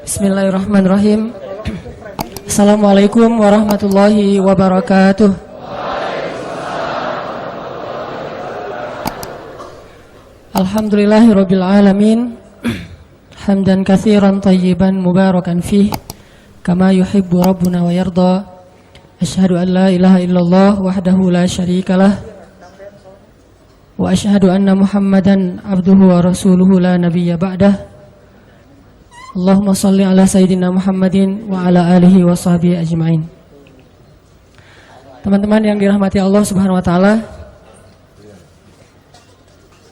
Bismillahirrahmanirrahim. Assalamualaikum warahmatullahi wabarakatuh. Alhamdulillahirabbil alamin. Hamdan katsiran thayyiban mubarakan fih kama yuhibbu rabbuna wa yarda. Asyhadu an la ilaha illallah wahdahu la syarikalah wa asyhadu anna Muhammadan abduhu wa rasuluhu la nabiyya ba'dah. Allahumma salli ala Sayyidina Muhammadin wa ala alihi wa sahbihi ajma'in. Teman-teman yang dirahmati Allah Subhanahu wa ta'ala,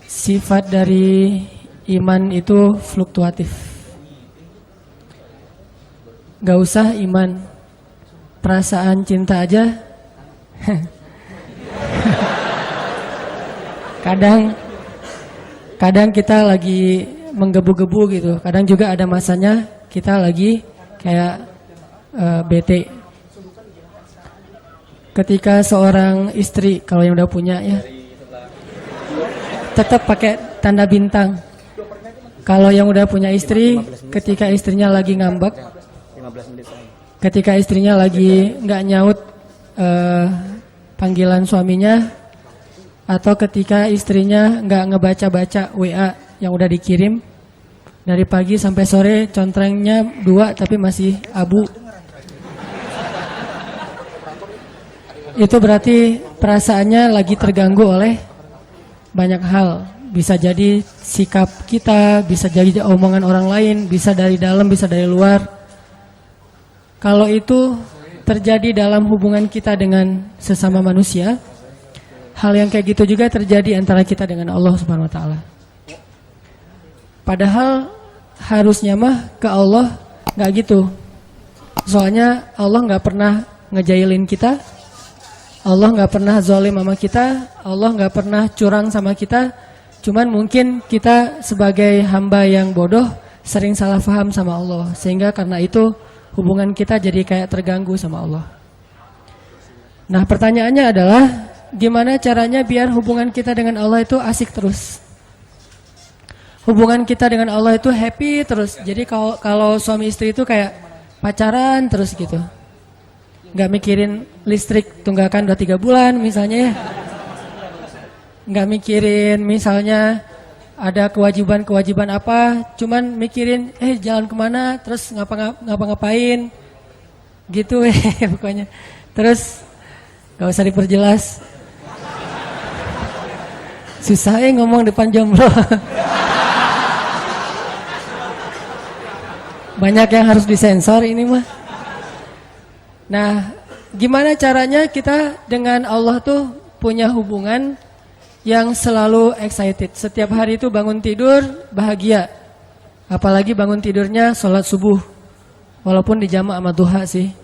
sifat dari iman itu fluktuatif. Gak usah iman, perasaan cinta aja kadang kita lagi menggebu-gebu gitu. Kadang juga ada masanya kita lagi kayak bete. Ketika seorang istri, kalau yang udah punya ya, tetap pakai tanda bintang. Kalau yang udah punya istri, ketika istrinya lagi ngambek, ketika istrinya lagi nggak nyaut panggilan suaminya, atau ketika istrinya nggak ngebaca-baca WA yang udah dikirim dari pagi sampai sore, contrengnya 2 tapi masih abu, itu berarti perasaannya lagi terganggu oleh banyak hal. Bisa jadi sikap kita, bisa jadi omongan orang lain, bisa dari dalam, bisa dari luar. Kalau itu terjadi dalam hubungan kita dengan sesama manusia, hal yang kayak gitu juga terjadi antara kita dengan Allah Subhanahu wa ta'ala. Padahal harusnya mah ke Allah nggak gitu. Soalnya Allah nggak pernah ngejailin kita, Allah nggak pernah zalim sama kita, Allah nggak pernah curang sama kita. Cuman mungkin kita sebagai hamba yang bodoh sering salah paham sama Allah, sehingga karena itu hubungan kita jadi kayak terganggu sama Allah. Nah, pertanyaannya adalah gimana caranya biar hubungan kita dengan Allah itu asik terus? Hubungan kita dengan Allah itu happy terus. Jadi kalau suami istri itu kayak pacaran terus gitu. Gak mikirin listrik tunggakan udah 3 bulan misalnya ya. Gak mikirin misalnya ada kewajiban apa. Cuman mikirin jalan kemana, terus ngapa-ngapain. Gitu pokoknya. Terus gak usah diperjelas. Susah ngomong depan jomblo. Banyak yang harus disensor ini mah. Nah, gimana caranya kita dengan Allah tuh punya hubungan yang selalu excited. Setiap hari itu bangun tidur bahagia. Apalagi bangun tidurnya sholat subuh. Walaupun dijama sama duha sih.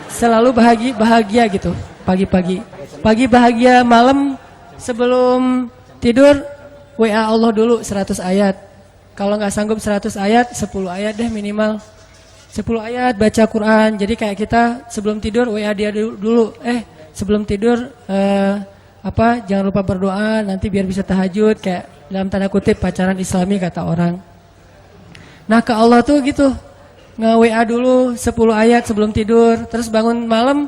Selalu bahagia gitu pagi-pagi. Pagi bahagia, malam sebelum tidur WA Allah dulu 100 ayat. Kalau nggak sanggup 100 ayat, 10 ayat deh minimal. 10 ayat baca Quran. Jadi kayak kita sebelum tidur WA dia dulu. Sebelum tidur jangan lupa berdoa nanti biar bisa tahajud, kayak dalam tanda kutip pacaran Islami kata orang. Nah, ke Allah tuh gitu. Nge-WA dulu 10 ayat sebelum tidur, terus bangun malam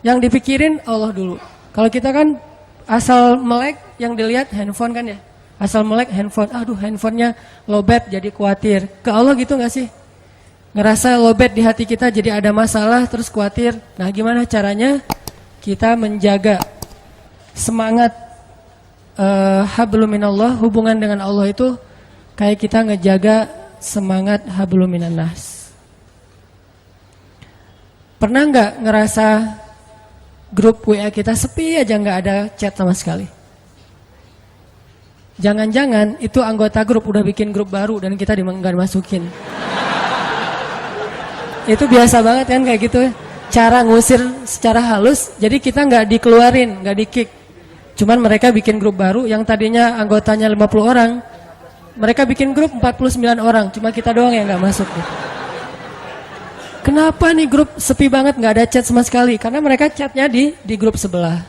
yang dipikirin Allah dulu. Kalau kita kan asal melek yang dilihat handphone kan ya. Asal melek handphone, aduh handphonenya lowbat jadi khawatir. Ke Allah gitu gak sih? Ngerasa lowbat di hati kita jadi ada masalah terus khawatir. Nah, gimana caranya kita menjaga semangat hablum minallah, hubungan dengan Allah itu kayak kita ngejaga semangat hablum minannas. Pernah gak ngerasa grup WA kita sepi aja, gak ada chat sama sekali? Jangan-jangan itu anggota grup udah bikin grup baru dan kita nggak dimasukin. Itu biasa banget kan kayak gitu. Cara ngusir secara halus, jadi kita nggak dikeluarin, nggak di-kick. Cuman mereka bikin grup baru yang tadinya anggotanya 50 orang. Mereka bikin grup 49 orang, cuma kita doang yang nggak masuk. Gitu. Kenapa nih grup sepi banget, nggak ada chat sama sekali? Karena mereka chatnya di grup sebelah.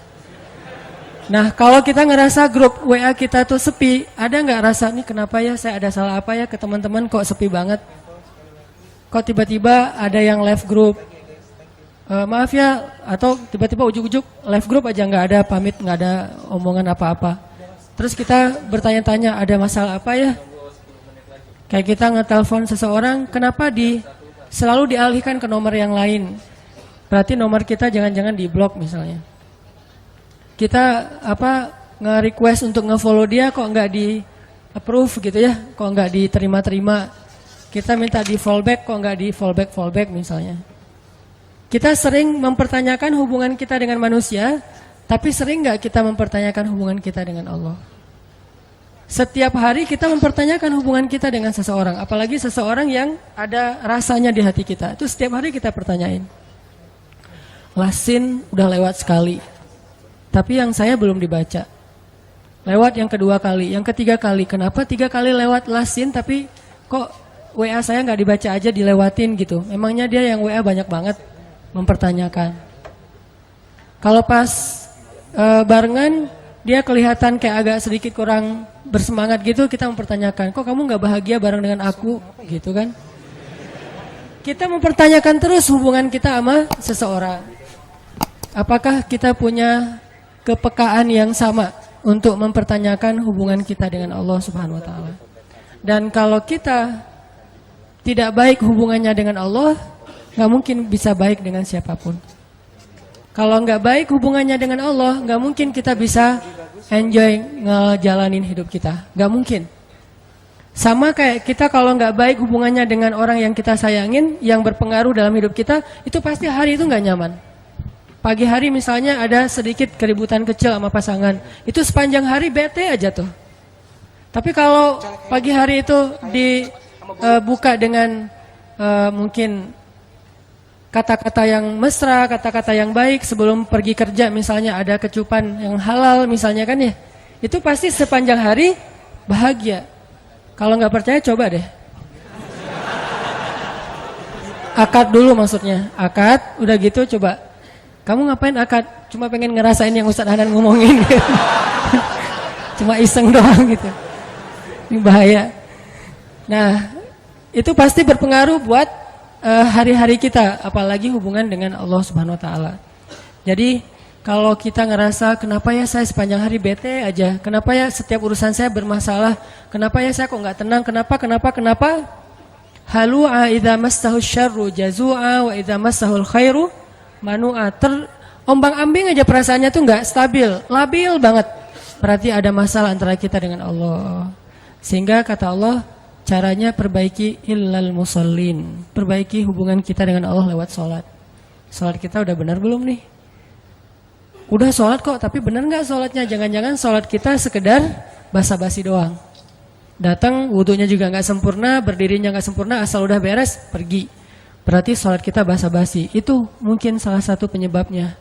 Nah, kalau kita ngerasa grup WA kita tuh sepi, ada nggak rasa nih kenapa ya saya ada salah apa ya ke teman-teman kok sepi banget? kok tiba-tiba ada yang live group, maaf ya, atau tiba-tiba ujuk-ujuk live group aja nggak ada pamit, nggak ada omongan apa-apa. Terus kita bertanya-tanya ada masalah apa ya? Kayak kita ngetelepon seseorang, kenapa selalu dialihkan ke nomor yang lain? Berarti nomor kita jangan-jangan di-blok misalnya. Kita nge-request untuk nge-follow dia kok nggak di-approve gitu ya, kok nggak diterima-terima. Kita minta di-fallback kok nggak di-fallback misalnya. Kita sering mempertanyakan hubungan kita dengan manusia, tapi sering nggak kita mempertanyakan hubungan kita dengan Allah? Setiap hari kita mempertanyakan hubungan kita dengan seseorang, apalagi seseorang yang ada rasanya di hati kita. Itu setiap hari kita pertanyain. Lasin udah lewat sekali, tapi yang saya belum dibaca. Lewat yang kedua kali, yang ketiga kali. Kenapa 3 kali lewat lasin tapi kok WA saya nggak dibaca aja dilewatin gitu? Memangnya dia yang WA banyak banget? Mempertanyakan. Kalau pas barengan dia kelihatan kayak agak sedikit kurang bersemangat gitu, kita mempertanyakan, kok kamu nggak bahagia bareng dengan aku gitu kan? Kita mempertanyakan terus hubungan kita sama seseorang. Apakah kita punya kepekaan yang sama untuk mempertanyakan hubungan kita dengan Allah Subhanahu wa taala? Dan kalau kita tidak baik hubungannya dengan Allah, nggak mungkin bisa baik dengan siapapun. Kalau nggak baik hubungannya dengan Allah, nggak mungkin kita bisa enjoy ngejalanin hidup kita. Nggak mungkin. Sama kayak kita kalau nggak baik hubungannya dengan orang yang kita sayangin, yang berpengaruh dalam hidup kita, itu pasti hari itu nggak nyaman. Pagi hari misalnya ada sedikit keributan kecil sama pasangan, itu sepanjang hari bete aja tuh. Tapi kalau pagi hari itu dibuka dengan mungkin kata-kata yang mesra, kata-kata yang baik sebelum pergi kerja, misalnya ada kecupan yang halal misalnya kan ya, itu pasti sepanjang hari bahagia. Kalau nggak percaya coba deh. Akad dulu maksudnya, akad udah gitu coba. Kamu ngapain akad? Cuma pengen ngerasain yang Ustadz Hanan ngomongin gitu. Cuma iseng doang gitu. Ini bahaya. Nah, itu pasti berpengaruh buat hari-hari kita, apalagi hubungan dengan Allah Subhanahu wa taala. Jadi, kalau kita ngerasa kenapa ya saya sepanjang hari bete aja, kenapa ya setiap urusan saya bermasalah, kenapa ya saya kok nggak tenang, kenapa? Halu'a idza massahu syarru jazua wa idza massahul khairu manu'a. Ombang-ambing aja perasaannya tuh nggak stabil, labil banget. Berarti ada masalah antara kita dengan Allah. Sehingga kata Allah, caranya perbaiki illal musallin. Perbaiki hubungan kita dengan Allah lewat sholat. Sholat kita udah benar belum nih? Udah sholat kok, tapi benar nggak sholatnya? Jangan-jangan sholat kita sekedar basa-basi doang. Datang, wudunya juga nggak sempurna, berdirinya nggak sempurna, asal udah beres, pergi. Berarti sholat kita basa-basi. Itu mungkin salah satu penyebabnya.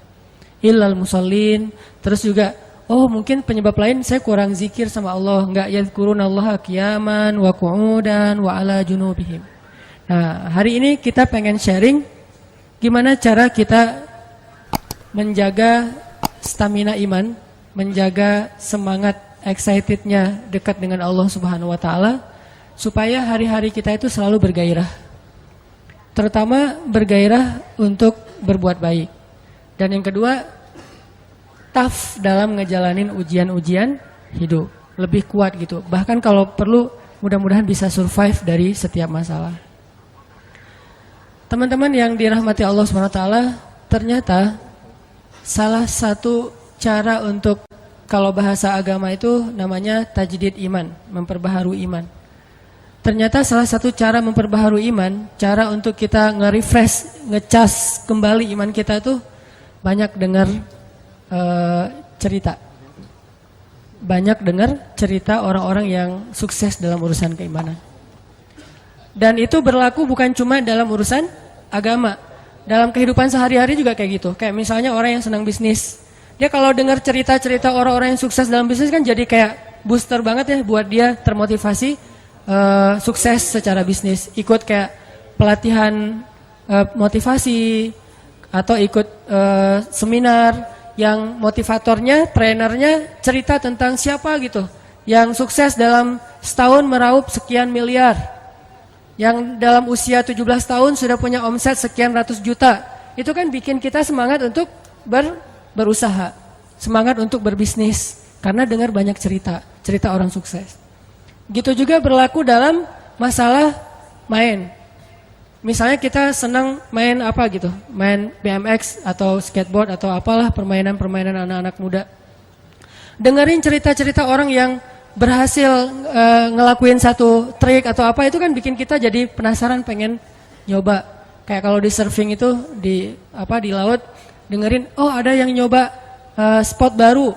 Illal musallin. Terus juga, oh mungkin penyebab lain saya kurang zikir sama Allah. Nggak yadhkurunallaha qiyaman wa qu'udan wa ala junubihim. Nah, hari ini kita pengen sharing gimana cara kita menjaga stamina iman, menjaga semangat excitednya dekat dengan Allah Subhanahu wa taala, supaya hari-hari kita itu selalu bergairah. Terutama bergairah untuk berbuat baik. Dan yang kedua, tough dalam ngejalanin ujian-ujian hidup. Lebih kuat gitu. Bahkan kalau perlu, mudah-mudahan bisa survive dari setiap masalah. Teman-teman yang dirahmati Allah SWT, ternyata salah satu cara untuk, kalau bahasa agama itu namanya tajdid iman, memperbaharui iman. Ternyata salah satu cara memperbaharui iman, cara untuk kita nge-refresh, ngecas kembali iman kita tuh banyak dengar cerita. Banyak dengar cerita orang-orang yang sukses dalam urusan keimanan. Dan itu berlaku bukan cuma dalam urusan agama. Dalam kehidupan sehari-hari juga kayak gitu. Kayak misalnya orang yang senang bisnis. Dia kalau dengar cerita-cerita orang-orang yang sukses dalam bisnis kan jadi kayak booster banget ya buat dia termotivasi sukses secara bisnis. Ikut kayak pelatihan motivasi atau ikut seminar yang motivatornya, trainernya cerita tentang siapa gitu yang sukses dalam setahun meraup sekian miliar. yang dalam usia 17 tahun sudah punya omset sekian ratus juta. Itu kan bikin kita semangat untuk berusaha, semangat untuk berbisnis karena dengar banyak cerita orang sukses. Gitu juga berlaku dalam masalah main. Misalnya kita senang main apa gitu, main BMX atau skateboard atau apalah permainan-permainan anak-anak muda. Dengerin cerita-cerita orang yang berhasil ngelakuin satu trik atau apa, itu kan bikin kita jadi penasaran pengen nyoba. Kayak kalau di surfing itu di laut, dengerin oh ada yang nyoba spot baru.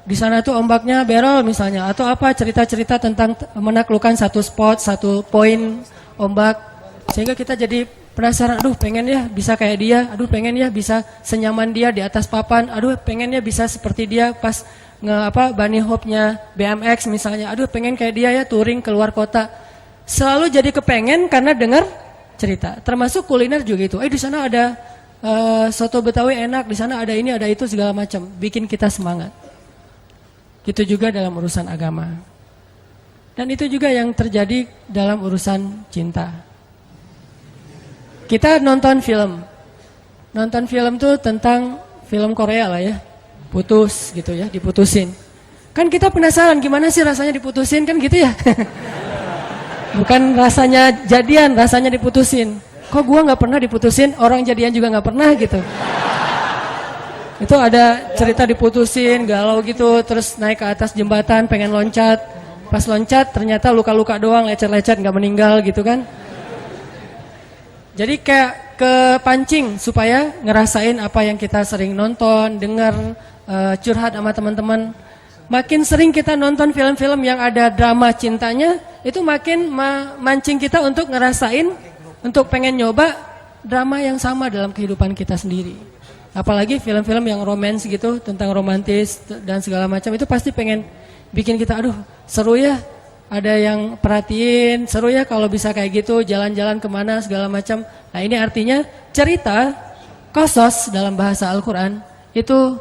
Di sana tuh ombaknya barrel misalnya atau apa, cerita-cerita tentang menaklukkan satu spot, satu poin ombak. Sehingga kita jadi penasaran, aduh pengen ya bisa kayak dia, aduh pengen ya bisa senyaman dia di atas papan, aduh pengen ya bisa seperti dia pas bunny hop-nya BMX misalnya, aduh pengen kayak dia ya touring keluar kota. Selalu jadi kepengen karena dengar cerita. Termasuk kuliner juga itu. Di sana ada soto Betawi enak, di sana ada ini, ada itu segala macam, bikin kita semangat. Gitu juga dalam urusan agama. Dan itu juga yang terjadi dalam urusan cinta. Kita nonton film. Nonton film tuh tentang film Korea lah ya. Putus gitu ya, diputusin. Kan kita penasaran gimana sih rasanya diputusin kan gitu ya. Bukan rasanya jadian, rasanya diputusin. Kok gua nggak pernah diputusin, orang jadian juga nggak pernah gitu. Itu ada cerita diputusin, galau gitu, terus naik ke atas jembatan pengen loncat. Pas loncat ternyata luka-luka doang, lecet-lecet nggak meninggal gitu kan. Jadi kayak kepancing supaya ngerasain apa yang kita sering nonton, dengar, curhat sama teman-teman. Makin sering kita nonton film-film yang ada drama cintanya, itu makin mancing kita untuk ngerasain, untuk pengen nyoba drama yang sama dalam kehidupan kita sendiri. Apalagi film-film yang romance gitu, tentang romantis dan segala macam, itu pasti pengen bikin kita, aduh seru ya. Ada yang perhatiin, seru ya kalau bisa kayak gitu, jalan-jalan kemana segala macam. Nah ini artinya cerita, qasas dalam bahasa Al-Quran itu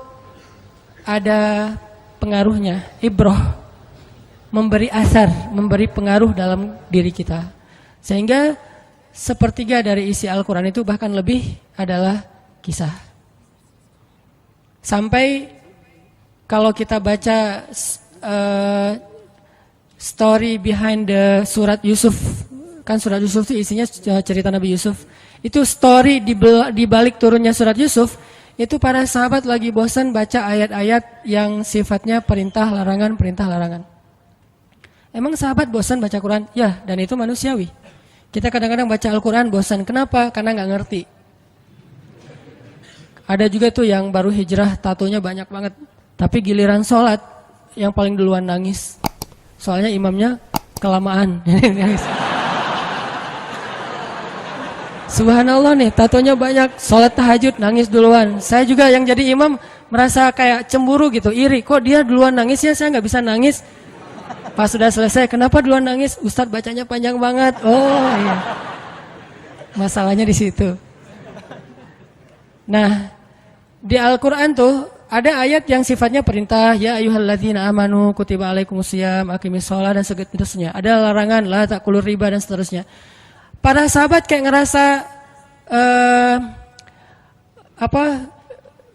ada pengaruhnya, ibroh, memberi asar, memberi pengaruh dalam diri kita. Sehingga sepertiga dari isi Al-Quran itu bahkan lebih adalah kisah. Sampai kalau kita baca story behind the surat Yusuf, kan surat Yusuf itu isinya cerita Nabi Yusuf. Itu story di balik turunnya surat Yusuf, itu para sahabat lagi bosan baca ayat-ayat yang sifatnya perintah larangan. Emang sahabat bosan baca Quran? Ya, dan itu manusiawi. Kita kadang-kadang baca Al-Quran bosan. Kenapa? Karena nggak ngerti. Ada juga tuh yang baru hijrah, tatonya banyak banget. Tapi giliran sholat, yang paling duluan nangis. Soalnya imamnya kelamaan. Subhanallah nih, tatonya banyak, sholat tahajud nangis duluan. Saya juga yang jadi imam merasa kayak cemburu gitu, iri. Kok dia duluan nangis ya, saya nggak bisa nangis. Pas sudah selesai, kenapa duluan nangis? Ustadz bacanya panjang banget. Oh iya, masalahnya di situ. Nah, di Al-Quran tuh ada ayat yang sifatnya perintah, ya ayyuhalladzina amanu kutiba alaikumusiyam aqimis shalah dan seterusnya. Ada larangan, la ta'kulur riba dan seterusnya. Para sahabat kayak ngerasa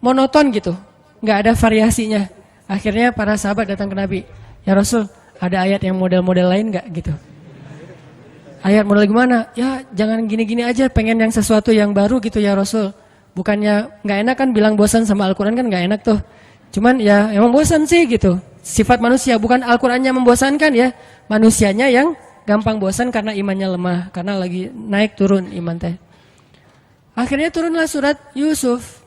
monoton gitu, nggak ada variasinya. Akhirnya para sahabat datang ke Nabi, ya Rasul, ada ayat yang model-model lain nggak gitu? Ayat model gimana? Ya jangan gini-gini aja, pengen yang sesuatu yang baru gitu ya Rasul. Bukannya nggak enak kan bilang bosan sama Al-Quran kan nggak enak tuh. Cuman ya emang bosan sih gitu. Sifat manusia, bukan Al-Qurannya membosankan ya. Manusianya yang gampang bosan karena imannya lemah. Karena lagi naik turun iman teh. Akhirnya turunlah surat Yusuf.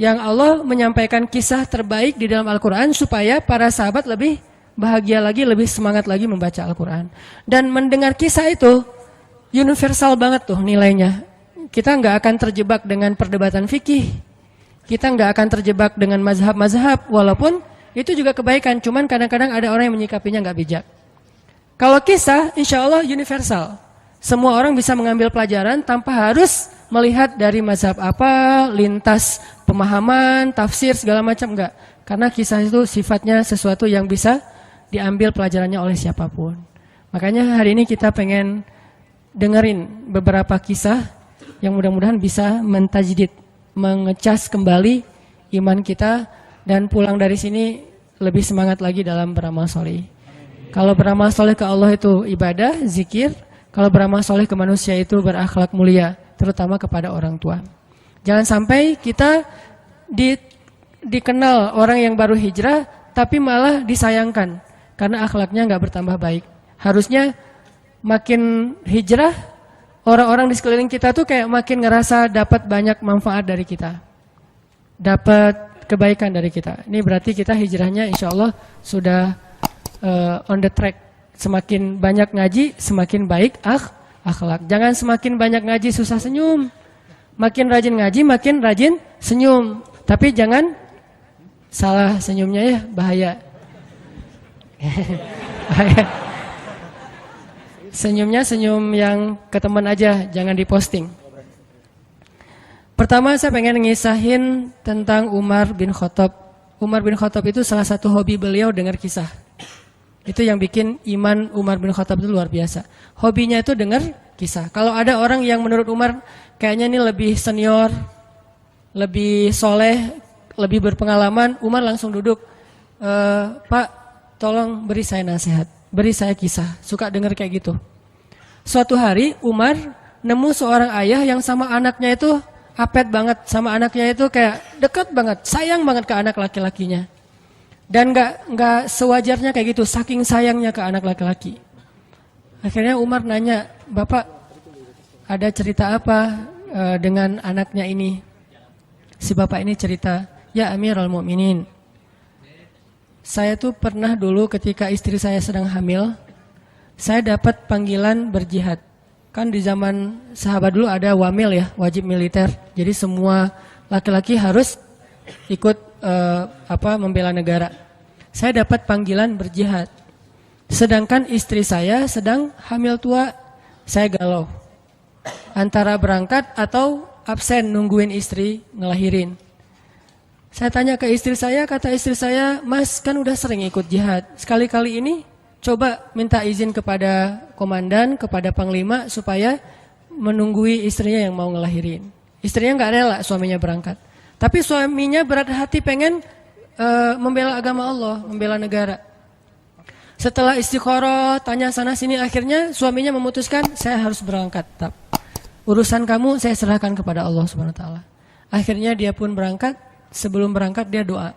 Yang Allah menyampaikan kisah terbaik di dalam Al-Quran supaya para sahabat lebih bahagia lagi, lebih semangat lagi membaca Al-Quran. Dan mendengar kisah itu universal banget tuh nilainya. Kita nggak akan terjebak dengan perdebatan fikih. Kita nggak akan terjebak dengan mazhab-mazhab. Walaupun itu juga kebaikan. Cuman kadang-kadang ada orang yang menyikapinya nggak bijak. Kalau kisah, insya Allah universal. Semua orang bisa mengambil pelajaran tanpa harus melihat dari mazhab apa, lintas pemahaman, tafsir, segala macam. Nggak. Karena kisah itu sifatnya sesuatu yang bisa diambil pelajarannya oleh siapapun. Makanya hari ini kita pengen dengerin beberapa kisah yang mudah-mudahan bisa mentajdid, mengecas kembali iman kita dan pulang dari sini lebih semangat lagi dalam beramal soleh. Kalau beramal soleh ke Allah itu ibadah, zikir. Kalau beramal soleh ke manusia itu berakhlak mulia, terutama kepada orang tua. Jangan sampai kita dikenal orang yang baru hijrah, tapi malah disayangkan karena akhlaknya nggak bertambah baik. Harusnya makin hijrah, orang-orang di sekeliling kita tuh kayak makin ngerasa dapat banyak manfaat dari kita, dapat kebaikan dari kita. Ini berarti kita hijrahnya insya Allah sudah on the track. Semakin banyak ngaji, semakin baik akhlak. Jangan semakin banyak ngaji susah senyum. Makin rajin ngaji, makin rajin senyum. Tapi jangan salah senyumnya ya, bahaya. Bahaya. Senyumnya senyum yang ke teman aja, jangan diposting. Pertama saya pengen ngisahin tentang Umar bin Khattab. Umar bin Khattab itu salah satu hobi beliau dengar kisah. Itu yang bikin iman Umar bin Khattab itu luar biasa. Hobinya itu dengar kisah. Kalau ada orang yang menurut Umar kayaknya ini lebih senior, lebih soleh, lebih berpengalaman, Umar langsung duduk. Pak, tolong beri saya nasihat, beri saya kisah. Suka dengar kayak gitu. Suatu hari Umar nemu seorang ayah yang sama anaknya itu apet banget, sama anaknya itu kayak dekat banget, sayang banget ke anak laki-lakinya. Dan nggak sewajarnya kayak gitu, saking sayangnya ke anak laki-laki. Akhirnya Umar nanya, Bapak ada cerita apa dengan anaknya ini? Si bapak ini cerita, ya Amirul Mukminin, saya tuh pernah dulu ketika istri saya sedang hamil, saya dapat panggilan berjihad. Kan di zaman sahabat dulu ada wamil ya, wajib militer. Jadi semua laki-laki harus ikut membela negara. Saya dapat panggilan berjihad. Sedangkan istri saya sedang hamil tua, saya galau. Antara berangkat atau absen nungguin istri ngelahirin. Saya tanya ke istri saya, kata istri saya, Mas kan udah sering ikut jihad. Sekali-kali ini coba minta izin kepada komandan, kepada panglima supaya menunggui istrinya yang mau ngelahirin. Istrinya nggak rela suaminya berangkat. Tapi suaminya berat hati pengen membela agama Allah, membela negara. Setelah istikharah, tanya sana sini, akhirnya suaminya memutuskan saya harus berangkat. Urusan kamu saya serahkan kepada Allah Subhanahu wa taala. Akhirnya dia pun berangkat. Sebelum berangkat dia doa.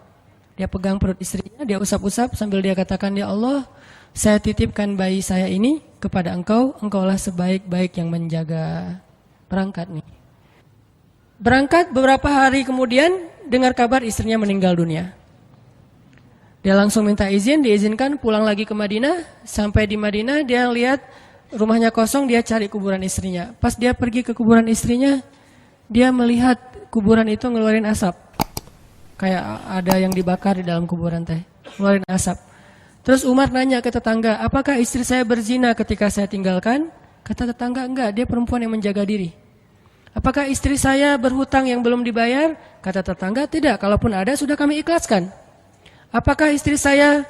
Dia pegang perut istrinya, dia usap-usap sambil dia katakan, ya Allah, saya titipkan bayi saya ini kepada Engkau. Engkaulah sebaik-baik yang menjaga. Berangkat nih. Berangkat beberapa hari kemudian dengar kabar istrinya meninggal dunia. Dia langsung minta izin, diizinkan pulang lagi ke Madinah. Sampai di Madinah dia lihat rumahnya kosong, dia cari kuburan istrinya. Pas dia pergi ke kuburan istrinya, dia melihat kuburan itu ngeluarin asap. Kayak ada yang dibakar di dalam kuburan teh, ngeluarin asap. Terus Umar nanya ke tetangga, apakah istri saya berzina ketika saya tinggalkan? Kata tetangga, enggak, dia perempuan yang menjaga diri. Apakah istri saya berhutang yang belum dibayar? Kata tetangga, tidak, kalaupun ada sudah kami ikhlaskan. Apakah istri saya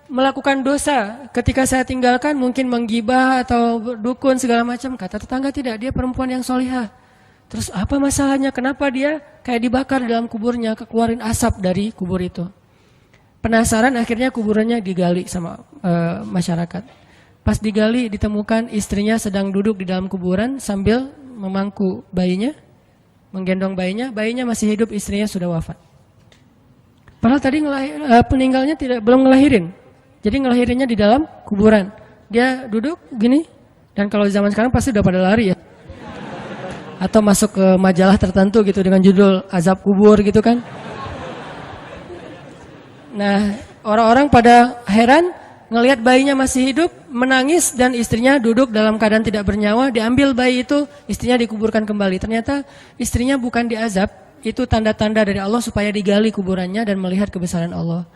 melakukan dosa ketika saya tinggalkan, mungkin menggibah atau dukun segala macam? Kata tetangga, tidak, dia perempuan yang solihah. Terus apa masalahnya? Kenapa dia kayak dibakar dalam kuburnya, keluarin asap dari kubur itu? Penasaran, akhirnya kuburannya digali sama masyarakat. Pas digali ditemukan istrinya sedang duduk di dalam kuburan sambil memangku bayinya, menggendong bayinya. Bayinya masih hidup, istrinya sudah wafat. Padahal tadi peninggalnya belum ngelahirin. Jadi ngelahirinnya di dalam kuburan. Dia duduk gini, dan kalau zaman sekarang pasti udah pada lari ya. Atau masuk ke majalah tertentu gitu dengan judul azab kubur gitu kan. Nah, orang-orang pada heran ngelihat bayinya masih hidup, menangis, dan istrinya duduk dalam keadaan tidak bernyawa. Diambil bayi itu, istrinya dikuburkan kembali. Ternyata istrinya bukan diazab, itu tanda-tanda dari Allah supaya digali kuburannya dan melihat kebesaran Allah.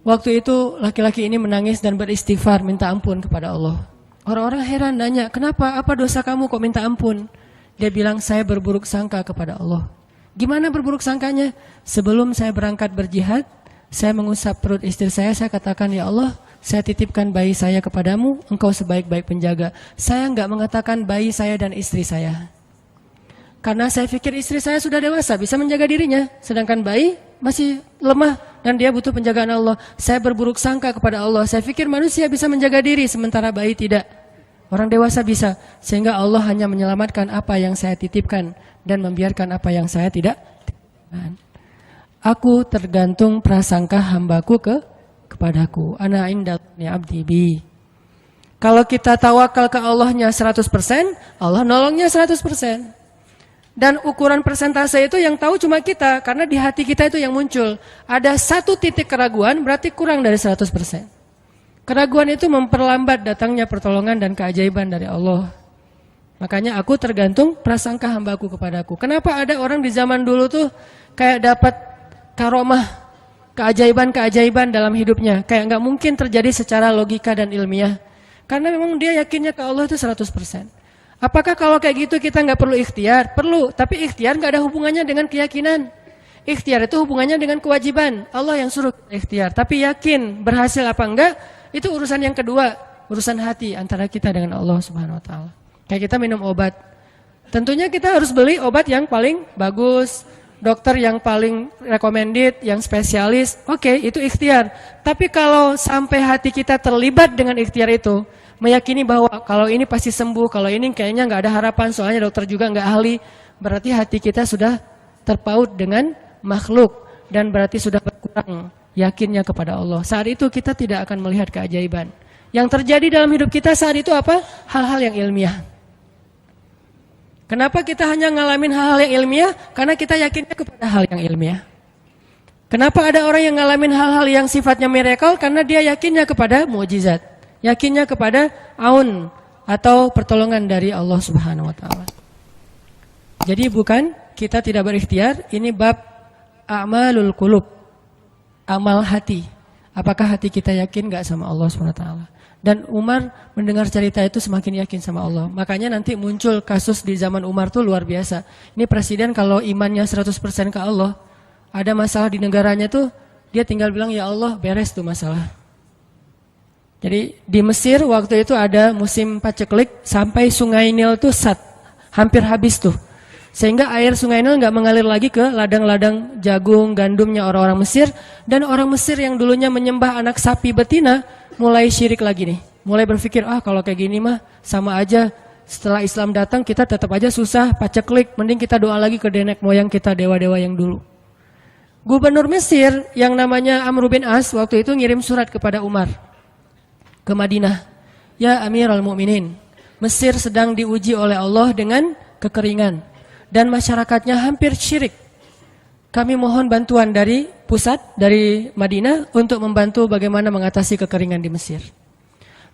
Waktu itu laki-laki ini menangis dan beristighfar minta ampun kepada Allah. Orang-orang heran nanya, kenapa? Apa dosa kamu kok minta ampun? Dia bilang, saya berburuk sangka kepada Allah. Gimana berburuk sangkanya? Sebelum saya berangkat berjihad, saya mengusap perut istri saya katakan, ya Allah, saya titipkan bayi saya kepadamu, engkau sebaik-baik penjaga. Saya enggak mengatakan bayi saya dan istri saya. Karena saya pikir istri saya sudah dewasa, bisa menjaga dirinya. Sedangkan bayi masih lemah dan dia butuh penjagaan Allah. Saya berburuk sangka kepada Allah. Saya pikir manusia bisa menjaga diri, sementara bayi tidak. Orang dewasa bisa. Sehingga Allah hanya menyelamatkan apa yang saya titipkan dan membiarkan apa yang saya tidak titipkan. Aku tergantung prasangka hambaku kepadaku. Ana indalni abdi bi. Kalau kita tawakal ke Allahnya 100%, Allah nolongnya 100%. Dan ukuran persentase itu yang tahu cuma kita, karena di hati kita itu yang muncul. Ada satu titik keraguan, berarti kurang dari 100%. Keraguan itu memperlambat datangnya pertolongan dan keajaiban dari Allah. Makanya aku tergantung prasangka hambaku kepadaku. Kenapa ada orang di zaman dulu tuh kayak dapat karomah, keajaiban-keajaiban dalam hidupnya. Kayak nggak mungkin terjadi secara logika dan ilmiah. Karena memang dia yakinnya ke Allah itu 100%. Apakah kalau kayak gitu kita nggak perlu ikhtiar? Perlu, tapi ikhtiar nggak ada hubungannya dengan keyakinan. Ikhtiar itu hubungannya dengan kewajiban. Allah yang suruh kita ikhtiar, tapi yakin berhasil apa enggak, itu urusan yang kedua, urusan hati antara kita dengan Allah Subhanahu wa taala. Kayak kita minum obat. Tentunya kita harus beli obat yang paling bagus, dokter yang paling recommended, yang spesialis. Oke, itu ikhtiar. Tapi kalau sampai hati kita terlibat dengan ikhtiar itu, meyakini bahwa kalau ini pasti sembuh, kalau ini kayaknya nggak ada harapan, soalnya dokter juga nggak ahli, berarti hati kita sudah terpaut dengan makhluk dan berarti sudah berkurang yakinnya kepada Allah. Saat itu kita tidak akan melihat keajaiban. Yang terjadi dalam hidup kita saat itu apa? Hal-hal yang ilmiah. Kenapa kita hanya ngalamin hal-hal yang ilmiah? Karena kita yakinnya kepada hal yang ilmiah. Kenapa ada orang yang ngalamin hal-hal yang sifatnya miracle? Karena dia yakinnya kepada mukjizat. Yakinnya kepada aun atau pertolongan dari Allah Subhanahu wa taala. Jadi bukan kita tidak berikhtiar, ini bab a'malul qulub. Amal hati. Apakah hati kita yakin enggak sama Allah Subhanahu wa taala? Dan Umar mendengar cerita itu semakin yakin sama Allah. Makanya nanti muncul kasus di zaman Umar tuh luar biasa. Ini presiden kalau imannya 100% ke Allah, ada masalah di negaranya tuh dia tinggal bilang ya Allah beres tuh masalah. Jadi di Mesir waktu itu ada musim paceklik sampai sungai Nil tuh hampir habis tuh. Sehingga air sungai Nil nggak mengalir lagi ke ladang-ladang jagung, gandumnya orang-orang Mesir. Dan orang Mesir yang dulunya menyembah anak sapi betina mulai syirik lagi nih. Mulai berpikir kalau kayak gini mah sama aja. Setelah Islam datang kita tetap aja susah, paceklik. Mending kita doa lagi ke nenek moyang kita, dewa-dewa yang dulu. Gubernur Mesir yang namanya Amr bin As waktu itu ngirim surat kepada Umar ke Madinah. Ya Amirul Mukminin, Mesir sedang diuji oleh Allah dengan kekeringan dan masyarakatnya hampir syirik. Kami mohon bantuan dari pusat, dari Madinah untuk membantu bagaimana mengatasi kekeringan di Mesir.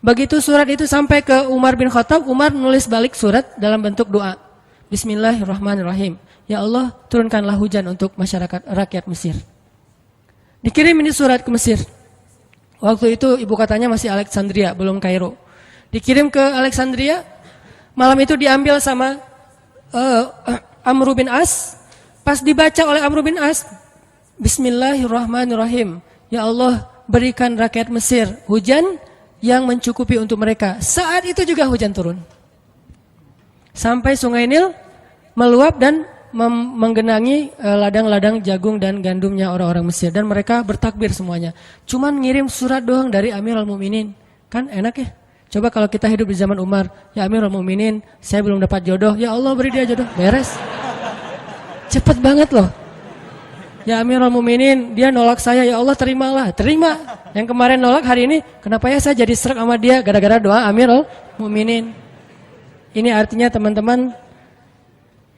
Begitu surat itu sampai ke Umar bin Khattab, Umar nulis balik surat dalam bentuk doa. Bismillahirrahmanirrahim. Ya Allah, turunkanlah hujan untuk masyarakat rakyat Mesir. Dikirim ini surat ke Mesir. Waktu itu ibu katanya masih Alexandria, belum Kairo. Dikirim ke Alexandria, malam itu diambil sama Amr bin As. Pas dibaca oleh Amr bin As, Bismillahirrahmanirrahim. Ya Allah, berikan rakyat Mesir hujan yang mencukupi untuk mereka. Saat itu juga hujan turun. Sampai sungai Nil meluap dan menggenangi ladang-ladang jagung dan gandumnya orang-orang Mesir. Dan mereka bertakbir semuanya. Cuman ngirim surat doang dari Amirul Mukminin. Kan enak ya? Coba kalau kita hidup di zaman Umar. Ya Amirul Mukminin, saya belum dapat jodoh. Ya Allah beri dia jodoh. Beres. Cepet banget loh. Ya Amirul Mukminin, dia nolak saya. Ya Allah terimalah. Terima. Yang kemarin nolak hari ini. Kenapa ya saya jadi serak sama dia? Gara-gara doa Amirul Mukminin. Ini artinya teman-teman,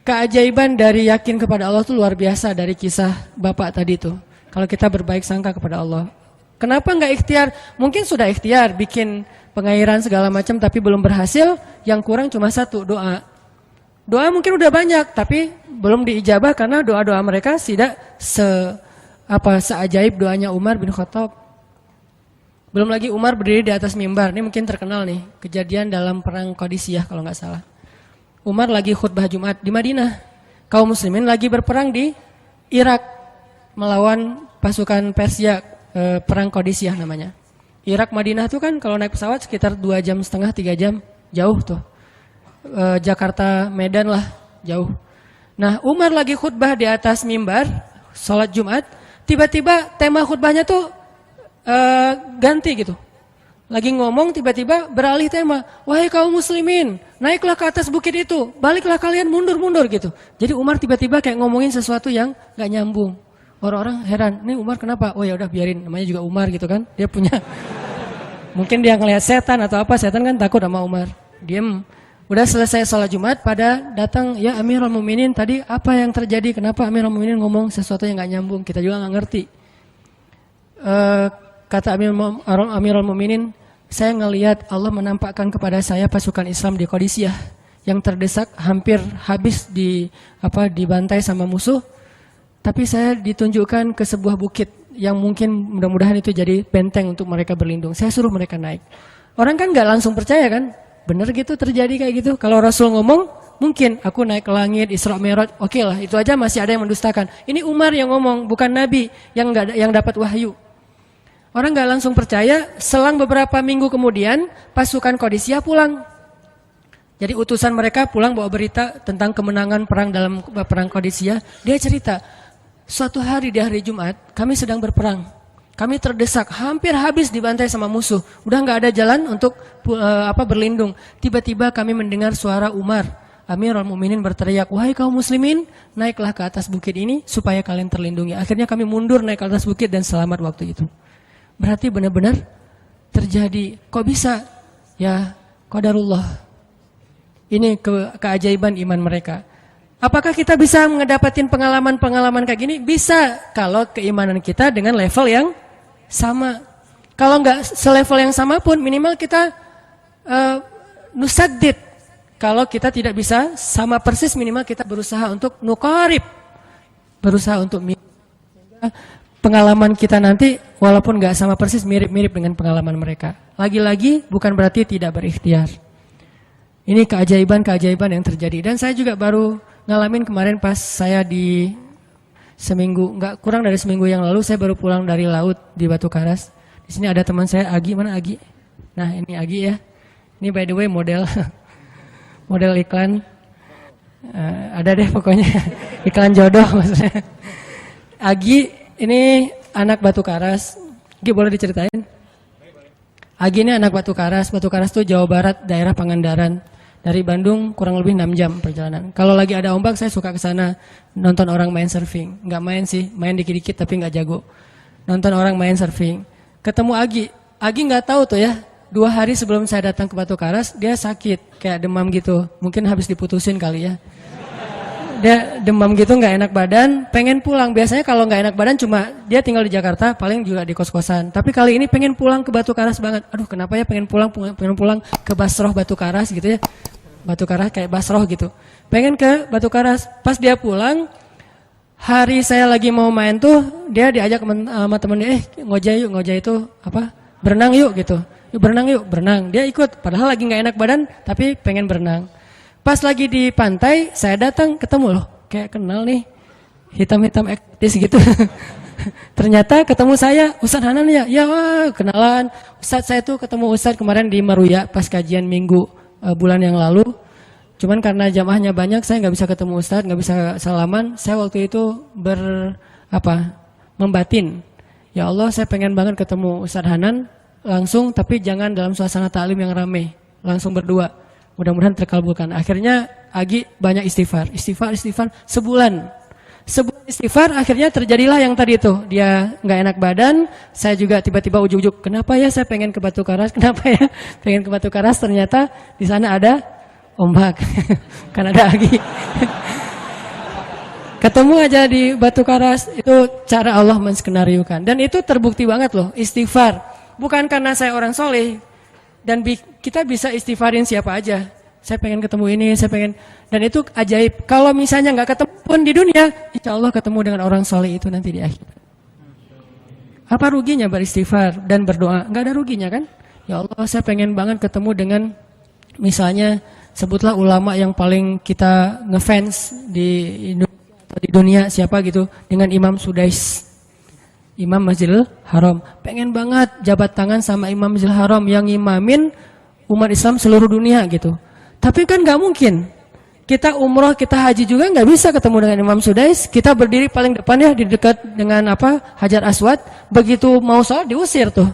keajaiban dari yakin kepada Allah itu luar biasa dari kisah bapak tadi itu. Kalau kita berbaik sangka kepada Allah. Kenapa enggak ikhtiar? Mungkin sudah ikhtiar, bikin pengairan segala macam tapi belum berhasil. Yang kurang cuma satu, doa. Doa mungkin udah banyak tapi belum diijabah karena doa-doa mereka tidak seajaib doanya Umar bin Khattab. Belum lagi Umar berdiri di atas mimbar. Ini mungkin terkenal nih, kejadian dalam perang Qadisiyah kalau nggak salah. Umar lagi khutbah Jumat di Madinah. Kaum muslimin lagi berperang di Irak melawan pasukan Persia, perang Qadisiyah namanya. Irak Madinah tuh kan kalau naik pesawat sekitar 2,5 jam, 3 jam, jauh tuh. Jakarta Medan lah, jauh. Nah, Umar lagi khutbah di atas mimbar, sholat Jumat, tiba-tiba tema khutbahnya tuh ganti gitu. Lagi ngomong tiba-tiba beralih tema. Wahai kaum muslimin, naiklah ke atas bukit itu, baliklah kalian mundur-mundur gitu. Jadi Umar tiba-tiba kayak ngomongin sesuatu yang gak nyambung. Orang-orang heran, ini Umar kenapa? Oh ya udah biarin, namanya juga Umar gitu kan. Dia punya, mungkin dia ngelihat setan atau apa, setan kan takut sama Umar. Diem. Udah selesai sholat Jumat, pada datang, ya Amirul Mukminin tadi apa yang terjadi? Kenapa Amirul Mukminin ngomong sesuatu yang gak nyambung? Kita juga gak ngerti. Kata Amirul Mukminin, saya ngelihat Allah menampakkan kepada saya pasukan Islam di Qadisiyah yang terdesak hampir habis dibantai sama musuh. Tapi saya ditunjukkan ke sebuah bukit yang mungkin mudah-mudahan itu jadi benteng untuk mereka berlindung. Saya suruh mereka naik. Orang kan nggak langsung percaya kan? Bener gitu terjadi kayak gitu. Kalau Rasul ngomong, mungkin aku naik ke langit, Isra Mi'raj, oke lah. Itu aja masih ada yang mendustakan. Ini Umar yang ngomong, bukan Nabi yang dapat wahyu. Orang nggak langsung percaya, selang beberapa minggu kemudian pasukan Qadisiyah pulang. Jadi utusan mereka pulang bawa berita tentang kemenangan perang dalam perang Qadisiyah. Dia cerita, suatu hari di hari Jumat kami sedang berperang. Kami terdesak, hampir habis dibantai sama musuh. Udah nggak ada jalan untuk berlindung. Tiba-tiba kami mendengar suara Umar. Amirul Mukminin berteriak, wahai kaum muslimin, naiklah ke atas bukit ini supaya kalian terlindungi. Akhirnya kami mundur naik ke atas bukit dan selamat waktu itu. Berarti benar-benar terjadi. Kok bisa? Ya, qadarullah. Ini keajaiban iman mereka. Apakah kita bisa ngedapatin pengalaman-pengalaman kayak gini? Bisa, kalau keimanan kita dengan level yang sama. Kalau nggak selevel yang sama pun, minimal kita nusaddid. Kalau kita tidak bisa sama persis, minimal kita berusaha untuk nuqarib. Berusaha untuk pengalaman kita nanti walaupun nggak sama persis, mirip-mirip dengan pengalaman mereka. Lagi-lagi bukan berarti tidak berikhtiar. Ini keajaiban-keajaiban yang terjadi. Dan saya juga baru ngalamin kemarin pas saya di seminggu, nggak kurang dari seminggu yang lalu, saya baru pulang dari laut di Batu Karas. Di sini ada teman saya, Agi, mana Agi? Nah ini Agi ya. Ini by the way model model iklan. Ada deh pokoknya iklan jodoh maksudnya. Agi ini anak Batu Karas. Agi boleh diceritain? Agi ini anak Batu Karas. Batu Karas itu Jawa Barat, daerah Pangandaran. Dari Bandung kurang lebih 6 jam perjalanan. Kalau lagi ada ombak saya suka ke sana nonton orang main surfing. Nggak main sih, main dikit-dikit tapi nggak jago. Nonton orang main surfing. Ketemu Agi. Agi nggak tahu tuh ya. 2 hari sebelum saya datang ke Batu Karas dia sakit kayak demam gitu. Mungkin habis diputusin kali ya. Dia demam gitu, nggak enak badan, pengen pulang. Biasanya kalau nggak enak badan cuma dia tinggal di Jakarta, paling juga di kos-kosan. Tapi kali ini pengen pulang ke Batu Karas banget. Aduh, kenapa ya pengen pulang ke Basroh Batu Karas gitu ya. Batu Karas kayak Basroh gitu. Pengen ke Batu Karas. Pas dia pulang, hari saya lagi mau main tuh, dia diajak sama temennya, ngojek itu apa? Berenang yuk gitu. Yuk berenang yuk, berenang. Dia ikut, padahal lagi nggak enak badan, tapi pengen berenang. Pas lagi di pantai, saya datang ketemu loh, kayak kenal nih, hitam-hitam ektis gitu. Ternyata ketemu saya, Ustadz Hanan ya, ya kenalan. Ustadz saya tuh ketemu Ustadz kemarin di Meruya pas kajian minggu bulan yang lalu. Cuman karena jamaahnya banyak, saya nggak bisa ketemu Ustadz, nggak bisa salaman. Saya waktu itu membatin. Ya Allah, saya pengen banget ketemu Ustadz Hanan langsung, tapi jangan dalam suasana ta'lim yang ramai, langsung berdua. Mudah-mudahan terkabulkan. Akhirnya Agi banyak istighfar sebulan istighfar. Akhirnya terjadilah yang tadi itu. Dia nggak enak badan. Saya juga tiba-tiba ujuk-ujuk. Kenapa ya saya pengen ke Batu Karas? Kenapa ya pengen ke Batu Karas? Ternyata di sana ada ombak. Kan ada Agi. Ketemu aja di Batu Karas. Itu cara Allah menskenariokan. Dan itu terbukti banget loh. Istighfar. Bukan karena saya orang soleh. Dan kita bisa istighfarin siapa aja. Saya pengen ketemu ini, saya pengen. Dan itu ajaib. Kalau misalnya nggak ketemu pun di dunia, insya Allah ketemu dengan orang soleh itu nanti di akhir. Apa ruginya beristighfar dan berdoa? Nggak ada ruginya kan? Ya Allah, saya pengen banget ketemu dengan misalnya sebutlah ulama yang paling kita ngefans di dunia siapa gitu, dengan Imam Sudais. Imam Masjidil Haram. Pengen banget jabat tangan sama Imam Masjidil Haram yang ngimamin umat Islam seluruh dunia gitu. Tapi kan nggak mungkin. Kita umroh, kita haji juga nggak bisa ketemu dengan Imam Sudais. Kita berdiri paling depan ya di dekat dengan Hajar Aswad. Begitu mau sholat diusir tuh.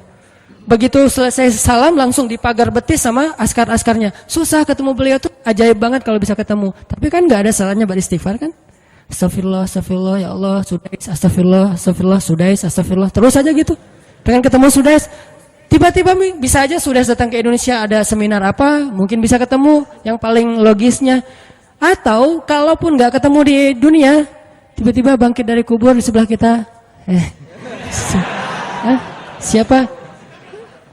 Begitu selesai salam langsung dipagar betis sama askar-askarnya. Susah ketemu beliau tuh, ajaib banget kalau bisa ketemu. Tapi kan nggak ada salahnya beristighfar kan? Astagfirullah, astagfirullah, ya Allah, Sudais, astagfirullah, astagfirullah, Sudais, astagfirullah. Terus aja gitu. Pengen ketemu Sudais. Tiba-tiba bisa aja Sudais datang ke Indonesia, ada seminar apa, mungkin bisa ketemu yang paling logisnya. Atau kalaupun nggak ketemu di dunia, tiba-tiba bangkit dari kubur di sebelah kita. Siapa?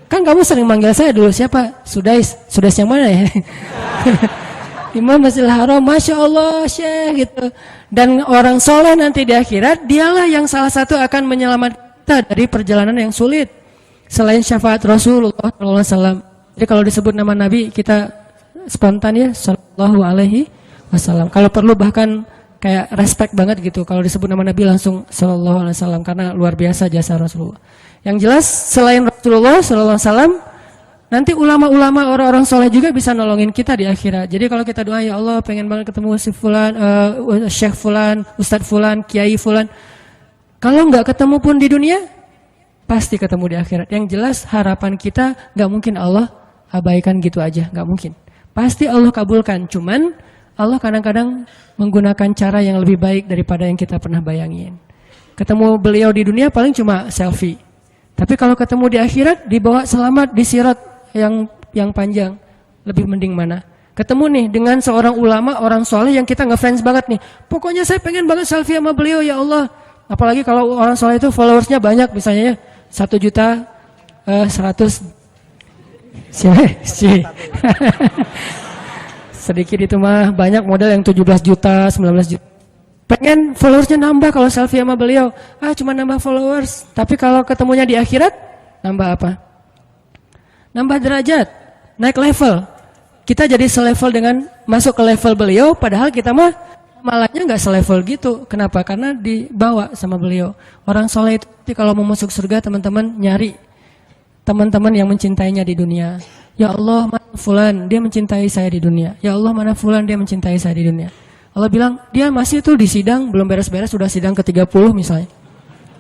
Kan kamu sering manggil saya dulu, siapa? Sudais. Sudais yang mana ya? Imam Masjidil Haram, Masya Allah, Syekh gitu. Dan orang soleh nanti di akhirat, dialah yang salah satu akan menyelamatkan kita dari perjalanan yang sulit. Selain syafaat Rasulullah SAW. Jadi kalau disebut nama Nabi, kita spontan ya, Sallallahu Alaihi Wasallam. Kalau perlu bahkan kayak respect banget gitu. Kalau disebut nama Nabi langsung Sallallahu Alaihi Wasallam karena luar biasa jasa Rasulullah. Yang jelas selain Rasulullah Sallallahu Alaihi Wasallam, nanti ulama-ulama orang-orang soleh juga bisa nolongin kita di akhirat. Jadi kalau kita doa ya Allah pengen banget ketemu si Fulan, Syekh Fulan, Ustadz Fulan, Kiai Fulan. Kalau nggak ketemu pun di dunia, pasti ketemu di akhirat. Yang jelas harapan kita nggak mungkin Allah abaikan gitu aja, nggak mungkin. Pasti Allah kabulkan. Cuman Allah kadang-kadang menggunakan cara yang lebih baik daripada yang kita pernah bayangin. Ketemu beliau di dunia paling cuma selfie. Tapi kalau ketemu di akhirat, dibawa selamat di sirat yang panjang. Lebih mending mana? Ketemu nih dengan seorang ulama, orang soleh yang kita ngefans banget nih. Pokoknya saya pengen banget selfie sama beliau ya Allah. Apalagi kalau orang soleh itu followersnya banyak, misalnya ya 1.100.000. Sedikit itu mah, banyak model yang 17 juta, 19 juta. Pengen followersnya nambah kalau selfie sama beliau. Cuma nambah followers. Tapi kalau ketemunya di akhirat, nambah apa? Nambah derajat, naik level. Kita jadi selevel dengan masuk ke level beliau, padahal kita mah malahnya nggak selevel gitu. Kenapa? Karena dibawa sama beliau. Orang soleh itu kalau mau masuk surga, teman-teman nyari teman-teman yang mencintainya di dunia. Ya Allah, mana Fulan, dia mencintai saya di dunia. Ya Allah, mana Fulan, dia mencintai saya di dunia. Allah bilang, dia masih tuh di sidang, belum beres-beres, sudah sidang ke-30 misalnya.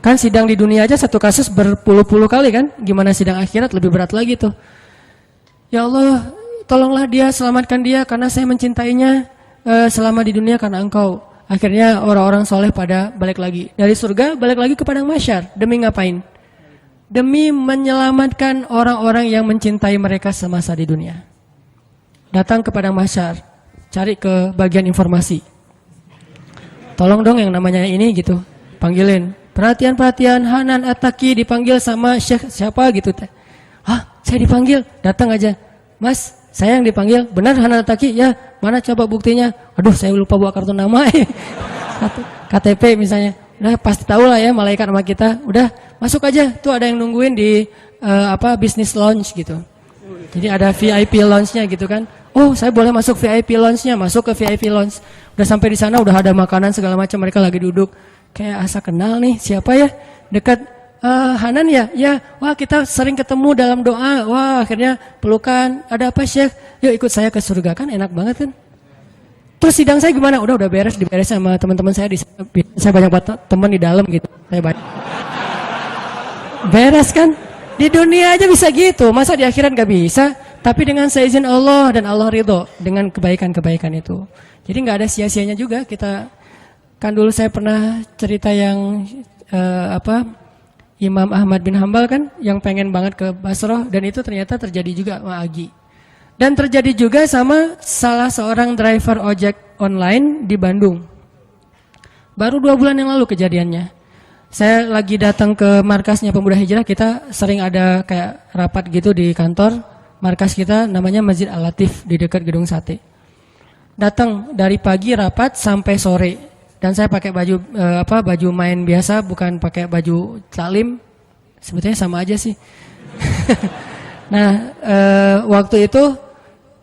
Kan sidang di dunia aja satu kasus berpuluh-puluh kali kan. Gimana sidang akhirat, lebih berat lagi tuh. Ya Allah, tolonglah dia, selamatkan dia, karena saya mencintainya selama di dunia karena engkau. Akhirnya orang-orang soleh pada balik lagi. Dari surga, balik lagi ke padang mahsyar. Demi ngapain? Demi menyelamatkan orang-orang yang mencintai mereka semasa di dunia. Datang ke padang mahsyar, cari ke bagian informasi. Tolong dong yang namanya ini gitu, panggilin. Perhatian-perhatian, Hanan At-Taki dipanggil sama Syekh siapa gitu. Saya dipanggil, datang aja. Mas, saya yang dipanggil, benar Hanan At-Taki? Ya, mana coba buktinya? Aduh, saya lupa bawa kartu nama. KTP misalnya. Udah pasti tahu lah ya malaikat sama kita. Udah masuk aja. Tuh ada yang nungguin di business lounge gitu. Jadi ada VIP lounge-nya gitu kan. Oh, saya boleh masuk VIP lounge-nya. Masuk ke VIP lounge. Udah sampai di sana udah ada makanan segala macam, mereka lagi duduk. Kayak asa kenal nih, siapa ya? Dekat Hanan ya? Ya. Wah, kita sering ketemu dalam doa. Wah, akhirnya pelukan. Ada apa, Syekh? Yuk ikut saya ke surga, kan enak banget kan? Terus sidang saya gimana? Udah beres, diberes sama teman-teman saya di sana. Saya banyak teman di dalam gitu. Saya banyak. Beres kan? Di dunia aja bisa gitu. Masa di akhirat gak bisa? Tapi dengan seizin Allah dan Allah ridho dengan kebaikan-kebaikan itu. Jadi gak ada sia-sianya juga. Kita kan dulu saya pernah cerita yang Imam Ahmad bin Hambal kan yang pengen banget ke Basrah, dan itu ternyata terjadi juga sama Agi. Dan terjadi juga sama salah seorang driver ojek online di Bandung. Baru 2 bulan yang lalu kejadiannya. Saya lagi datang ke markasnya Pemuda Hijrah, kita sering ada kayak rapat gitu di kantor. Markas kita namanya Masjid Al-Latif di dekat Gedung Sate. Datang dari pagi rapat sampai sore. Dan saya pakai baju baju main biasa, bukan pakai baju taklim. Sebetulnya sama aja sih. Nah, waktu itu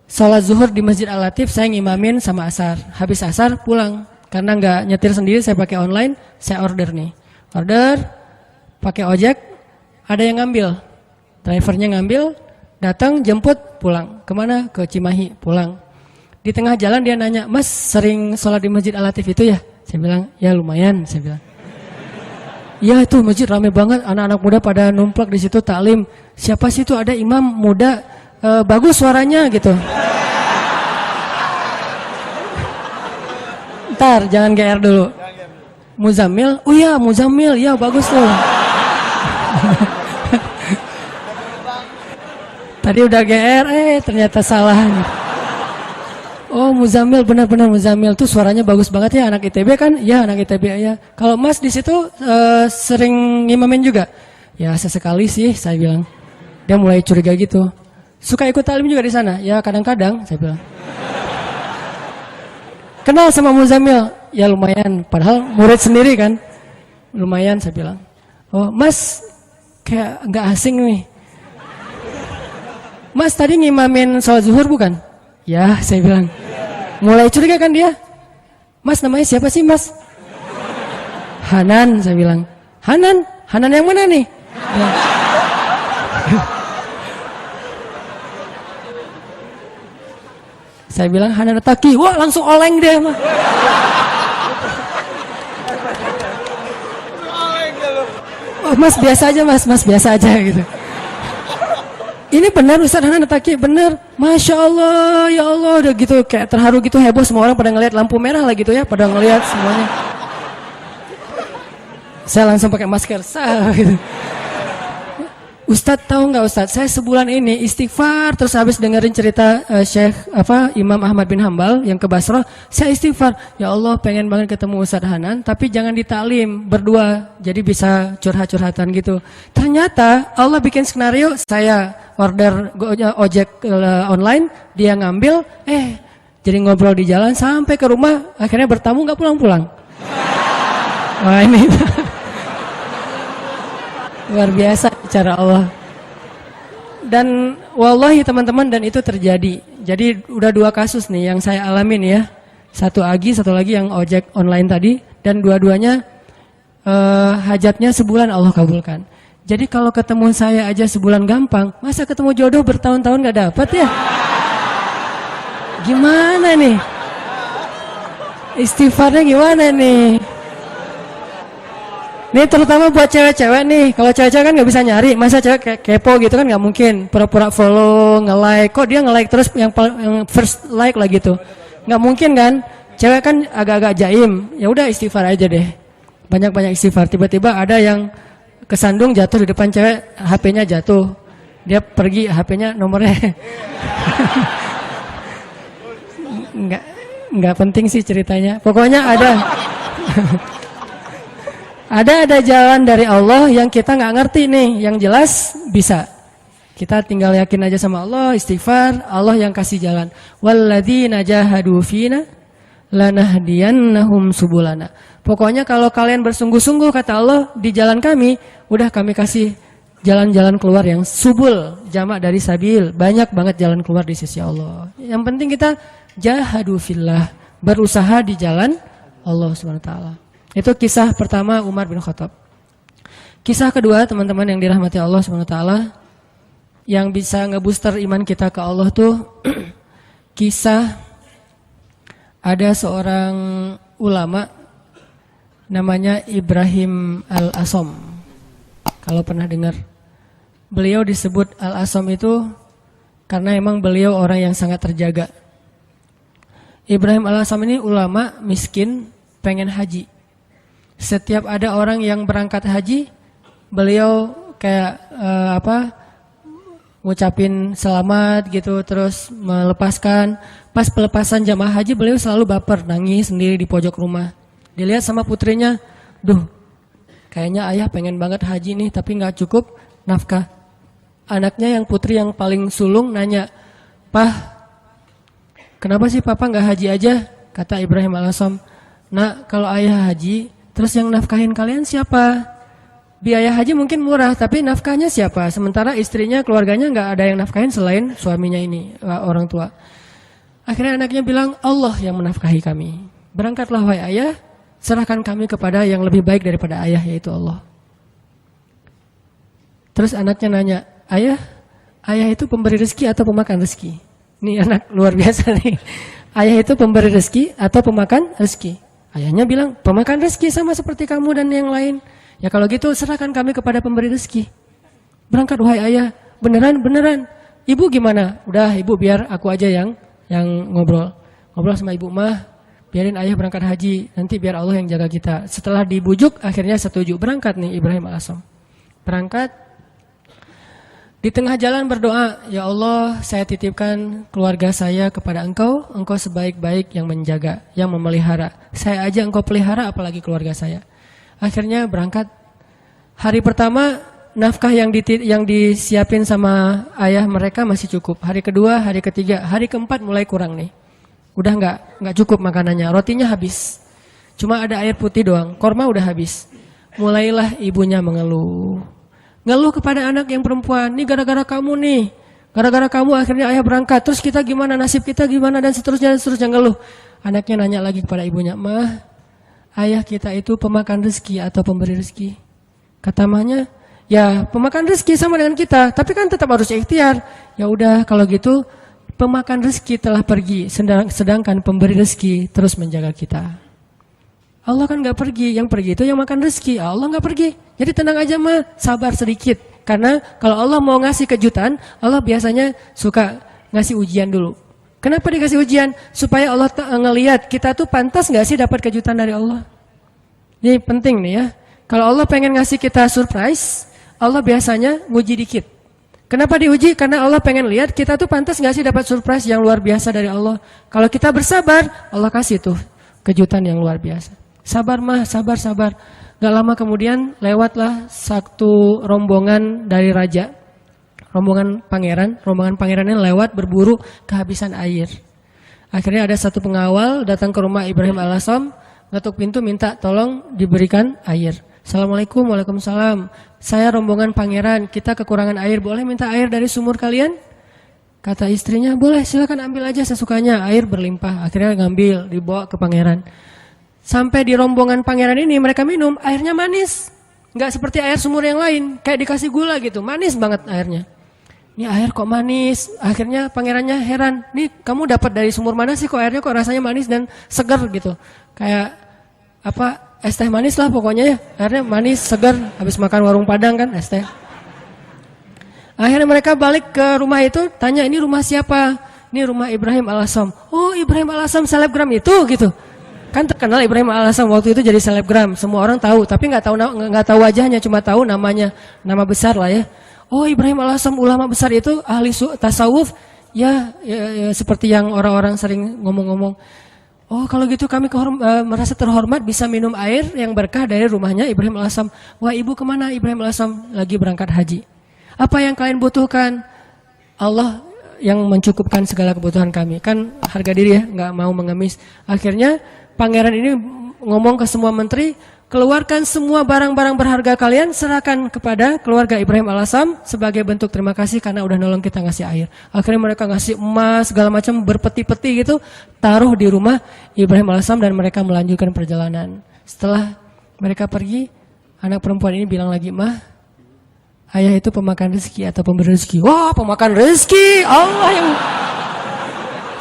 sholat zuhur di Masjid Al-Latif, saya ngimamin sama asar. Habis asar pulang. Karena nggak nyetir sendiri, saya pakai online, saya order nih. Order, pakai ojek, ada yang ngambil. Drivernya ngambil, datang, jemput, pulang. Kemana? Ke Cimahi, pulang. Di tengah jalan dia nanya, Mas sering sholat di Masjid Al-Latif itu ya? Saya bilang, ya lumayan, saya bilang. Ya itu masjid rame banget, anak-anak muda pada numplak di situ taklim. Siapa sih itu, ada imam muda, bagus suaranya gitu. Ntar, jangan GR dulu. Muzammil, oh iya Muzammil, ya bagus tuh. Tadi udah GR, ternyata salah. Oh Muzammil, benar-benar Muzammil tuh suaranya bagus banget ya, anak ITB kan? Ya anak ITB ya. Kalau Mas di situ sering ngimamin juga? Ya sesekali sih, saya bilang. Dia mulai curiga gitu. Suka ikut taklim juga di sana? Ya kadang-kadang, saya bilang. Kenal sama Muzammil? Ya lumayan, padahal murid sendiri kan. Lumayan, saya bilang. Oh Mas, kayak nggak asing nih. Mas tadi ngimamin sholat zuhur bukan? Ya, saya bilang. Mulai curiga kan dia. Mas namanya siapa sih Mas? Hanan, saya bilang. Hanan? Hanan yang mana nih? Ya. Saya bilang Hanan Taki. Wah langsung oleng deh mah. Oh, Mas biasa aja Mas biasa aja gitu. Ini benar Ustaz Hanan Taki, benar. Masya Allah, ya Allah, udah gitu kayak terharu gitu, heboh, semua orang pada ngelihat lampu merah lah gitu ya, pada ngelihat semuanya. Saya langsung pakai masker, gitu. Ustadz tahu nggak Ustadz, saya sebulan ini istighfar terus habis dengerin cerita Imam Ahmad bin Hambal yang ke Basrah, saya istighfar, ya Allah pengen banget ketemu Ustadz Hanan, tapi jangan ditaklim berdua, jadi bisa curhat-curhatan gitu. Ternyata Allah bikin skenario, saya order ojek online, dia ngambil, jadi ngobrol di jalan sampai ke rumah, akhirnya bertamu nggak pulang-pulang. Wah ini luar biasa cara Allah. Dan wallahi teman-teman, dan itu terjadi. Jadi udah 2 kasus nih yang saya alamin ya. Satu Agi, satu lagi yang ojek online tadi. Dan dua-duanya hajatnya sebulan Allah kabulkan. Jadi kalau ketemu saya aja sebulan gampang, masa ketemu jodoh bertahun-tahun gak dapat ya? Gimana nih? Istighfarnya gimana nih? Ini terutama buat cewek-cewek nih. Kalau cewek-cewek kan nggak bisa nyari. Masa cewek kepo gitu kan nggak mungkin. Pura-pura follow, nge-like. Kok dia nge-like terus yang first like lah gitu. Nggak mungkin kan. Cewek kan agak-agak jaim. Ya udah istighfar aja deh. Banyak-banyak istighfar. Tiba-tiba ada yang kesandung jatuh di depan cewek. HP-nya jatuh. Dia pergi, HP-nya nomornya. Nggak penting sih ceritanya. Pokoknya ada. Ada jalan dari Allah yang kita nggak ngerti nih, yang jelas bisa. Kita tinggal yakin aja sama Allah, istighfar, Allah yang kasih jalan. Walladzina jahadu fina lanahdiyannahum subulana. Pokoknya kalau kalian bersungguh-sungguh kata Allah di jalan kami, udah kami kasih jalan-jalan keluar yang subul, jamak dari sabil, banyak banget jalan keluar di sisi Allah. Yang penting kita jahadu fillah, berusaha di jalan Allah Subhanahu wa taala. Itu kisah pertama Umar bin Khattab. Kisah kedua teman-teman yang dirahmati Allah SWT, yang bisa ngebooster iman kita ke Allah tuh kisah ada seorang ulama namanya Ibrahim Al-Asom. Kalau pernah dengar, beliau disebut Al-Asom itu karena emang beliau orang yang sangat terjaga. Ibrahim Al-Asom ini ulama miskin, pengen haji. Setiap ada orang yang berangkat haji, beliau kayak ngucapin selamat gitu, terus melepaskan. Pas pelepasan jamaah haji, beliau selalu baper, nangis sendiri di pojok rumah. Dilihat sama putrinya, duh, kayaknya ayah pengen banget haji nih, tapi nggak cukup nafkah. Anaknya yang putri yang paling sulung nanya, Pah, kenapa sih papa nggak haji aja? Kata Ibrahim Al-Asom, Nak, kalau ayah haji, terus yang nafkahin kalian siapa? Biaya haji mungkin murah, tapi nafkahnya siapa? Sementara istrinya, keluarganya nggak ada yang nafkahin selain suaminya ini, orang tua. Akhirnya anaknya bilang, Allah yang menafkahi kami. Berangkatlah wahai ayah, serahkan kami kepada yang lebih baik daripada ayah, yaitu Allah. Terus anaknya nanya, ayah itu pemberi rezeki atau pemakan rezeki? Ini anak luar biasa nih. Ayah itu pemberi rezeki atau pemakan rezeki? Ayahnya bilang, pemakan rezeki sama seperti kamu dan yang lain. Ya kalau gitu serahkan kami kepada pemberi rezeki. Berangkat wahai ayah, beneran. Ibu gimana? Udah ibu biar aku aja yang ngobrol sama ibu mah. Biarin ayah berangkat haji, nanti biar Allah yang jaga kita. Setelah dibujuk, akhirnya setuju. Berangkat nih Ibrahim AS. Berangkat. Di tengah jalan berdoa, ya Allah saya titipkan keluarga saya kepada engkau sebaik-baik yang menjaga, yang memelihara. Saya aja engkau pelihara apalagi keluarga saya. Akhirnya berangkat. Hari pertama nafkah yang disiapin sama ayah mereka masih cukup. Hari kedua, hari ketiga, hari keempat mulai kurang nih. Udah nggak cukup makanannya, rotinya habis. Cuma ada air putih doang, korma udah habis. Mulailah ibunya mengeluh. Ngeluh kepada anak yang perempuan, ini gara-gara kamu nih. Gara-gara kamu akhirnya ayah berangkat. Terus kita gimana, nasib kita gimana, dan seterusnya ngeluh. Anaknya nanya lagi kepada ibunya, "Mah, ayah kita itu pemakan rezeki atau pemberi rezeki?" Kata mahnya, "Ya pemakan rezeki sama dengan kita, tapi kan tetap harus ikhtiar." Ya udah kalau gitu, pemakan rezeki telah pergi, sedangkan pemberi rezeki terus menjaga kita. Allah kan gak pergi, yang pergi itu yang makan rezeki, Allah gak pergi. Jadi tenang aja mah, sabar sedikit. Karena kalau Allah mau ngasih kejutan, Allah biasanya suka ngasih ujian dulu. Kenapa dikasih ujian? Supaya Allah ngelihat kita tuh pantas gak sih dapat kejutan dari Allah. Ini penting nih ya. Kalau Allah pengen ngasih kita surprise, Allah biasanya nguji dikit. Kenapa diuji? Karena Allah pengen lihat kita tuh pantas gak sih dapat surprise yang luar biasa dari Allah. Kalau kita bersabar, Allah kasih tuh kejutan yang luar biasa. Sabar mah, sabar. Gak lama kemudian lewatlah satu rombongan dari raja. Rombongan pangeran ini lewat berburu kehabisan air. Akhirnya ada satu pengawal datang ke rumah Ibrahim AS, ngetuk pintu minta tolong diberikan air. Assalamualaikum, waalaikumsalam. Saya rombongan pangeran, kita kekurangan air, boleh minta air dari sumur kalian? Kata istrinya, boleh silakan ambil aja sesukanya, air berlimpah. Akhirnya ngambil, dibawa ke pangeran. Sampai di rombongan pangeran ini mereka minum, airnya manis. Nggak seperti air sumur yang lain, kayak dikasih gula gitu, manis banget airnya. Ini air kok manis? Akhirnya pangerannya heran, nih kamu dapat dari sumur mana sih kok airnya kok rasanya manis dan segar gitu. Kayak apa, es teh manis lah pokoknya ya, airnya manis, segar, habis makan warung Padang kan es teh. Akhirnya mereka balik ke rumah itu, tanya ini rumah siapa? Ini rumah Ibrahim AS. Oh Ibrahim AS selebgram itu gitu. Kan terkenal Ibrahim AS waktu itu jadi selebgram, semua orang tahu, tapi nggak tahu wajahnya, cuma tahu namanya, nama besar lah ya. Oh Ibrahim AS ulama besar itu ahli tasawuf, ya seperti yang orang-orang sering ngomong-ngomong. Oh kalau gitu kami merasa terhormat bisa minum air yang berkah dari rumahnya Ibrahim AS. Wah ibu kemana? Ibrahim AS lagi berangkat haji. Apa yang kalian butuhkan? Allah yang mencukupkan segala kebutuhan kami. Kan harga diri ya, nggak mau mengemis. Akhirnya pangeran ini ngomong ke semua menteri, keluarkan semua barang-barang berharga kalian, serahkan kepada keluarga Ibrahim AS sebagai bentuk terima kasih karena udah nolong kita ngasih air. Akhirnya mereka ngasih emas, segala macam berpeti-peti gitu, taruh di rumah Ibrahim AS dan mereka melanjutkan perjalanan. Setelah mereka pergi, anak perempuan ini bilang lagi, "Mah, ayah itu pemakan rezeki atau pemberi rezeki?" Wah, pemakan rezeki, Allah yang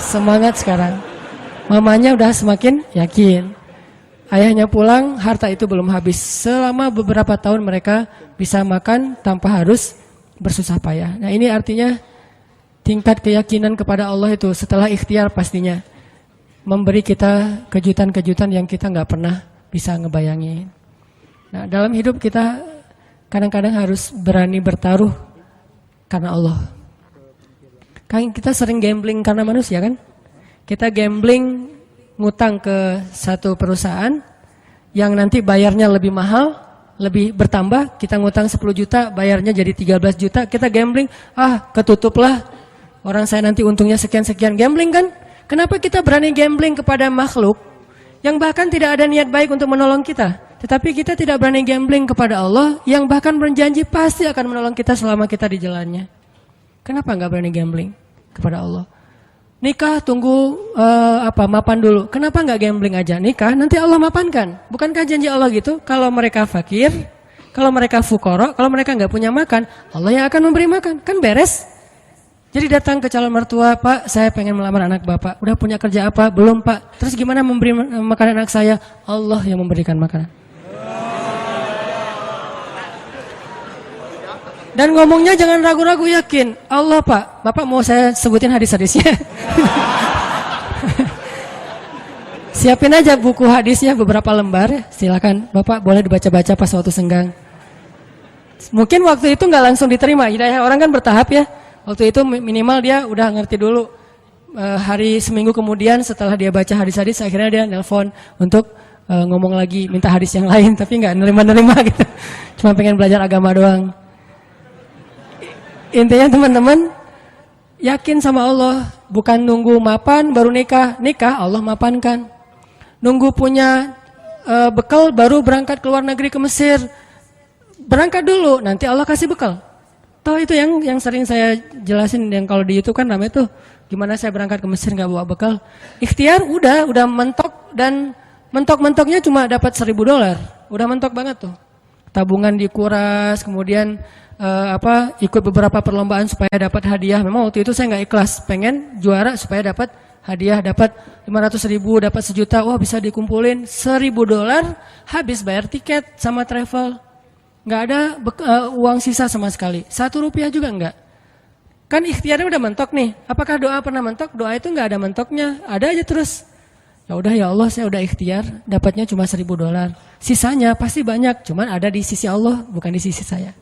semangat sekarang. Mamanya udah semakin yakin. Ayahnya pulang, harta itu belum habis. Selama beberapa tahun mereka bisa makan tanpa harus bersusah payah. Nah ini artinya tingkat keyakinan kepada Allah itu setelah ikhtiar pastinya memberi kita kejutan-kejutan yang kita nggak pernah bisa ngebayangin. Nah dalam hidup kita kadang-kadang harus berani bertaruh karena Allah. Kan kita sering gambling karena manusia kan? Kita gambling ngutang ke satu perusahaan yang nanti bayarnya lebih mahal, lebih bertambah. Kita ngutang 10 juta, bayarnya jadi 13 juta. Kita gambling, ketutup lah. Orang saya nanti untungnya sekian-sekian, gambling kan? Kenapa kita berani gambling kepada makhluk yang bahkan tidak ada niat baik untuk menolong kita? Tetapi kita tidak berani gambling kepada Allah yang bahkan berjanji pasti akan menolong kita selama kita di jalannya. Kenapa nggak berani gambling kepada Allah? Nikah tunggu mapan dulu. Kenapa nggak gambling aja? Nikah nanti Allah mapankan. Bukankah janji Allah gitu? Kalau mereka fakir, Kalau mereka fukoro, kalau mereka nggak punya makan, Allah yang akan memberi makan. Kan beres. Jadi datang ke calon mertua, Pak, saya pengen melamar anak Bapak. Udah punya kerja apa? Belum, Pak. Terus gimana memberi makanan anak saya? Allah yang memberikan makanan. Dan ngomongnya jangan ragu-ragu, yakin. Allah, Pak. Bapak mau saya sebutin hadis-hadisnya? Siapin aja buku hadisnya beberapa lembar ya. Silakan Bapak boleh dibaca-baca pas waktu senggang. Mungkin waktu itu nggak langsung diterima. Hidayah orang kan bertahap ya. Waktu itu minimal dia udah ngerti dulu. Hari seminggu kemudian setelah dia baca hadis-hadis akhirnya dia nelpon untuk ngomong lagi minta hadis yang lain. Tapi nggak nerima-nerima gitu. Cuma pengen belajar agama doang. Intinya teman-teman yakin sama Allah. Bukan nunggu mapan baru nikah. Nikah Allah mapankan. Nunggu punya bekal baru berangkat ke luar negeri ke Mesir. Berangkat dulu nanti Allah kasih bekal. Tahu itu yang sering saya jelasin yang kalau di YouTube kan namanya tuh gimana saya berangkat ke Mesir nggak bawa bekal. Ikhtiar udah mentok dan mentok-mentoknya cuma dapat $1.000. Udah mentok banget tuh. Tabungan dikuras, kemudian ikut beberapa perlombaan supaya dapat hadiah. Memang waktu itu saya nggak ikhlas, pengen juara supaya dapat hadiah, dapat 500.000, dapat 1 juta. Wah bisa dikumpulin $1.000, habis bayar tiket sama travel. Nggak ada uang sisa sama sekali. Rp1 juga nggak. Kan ikhtiarnya udah mentok nih. Apakah doa pernah mentok? Doa itu nggak ada mentoknya. Ada aja terus. Ya udah ya Allah saya udah ikhtiar. Dapatnya cuma $1.000. Sisanya pasti banyak. Cuman ada di sisi Allah. Bukan di sisi saya.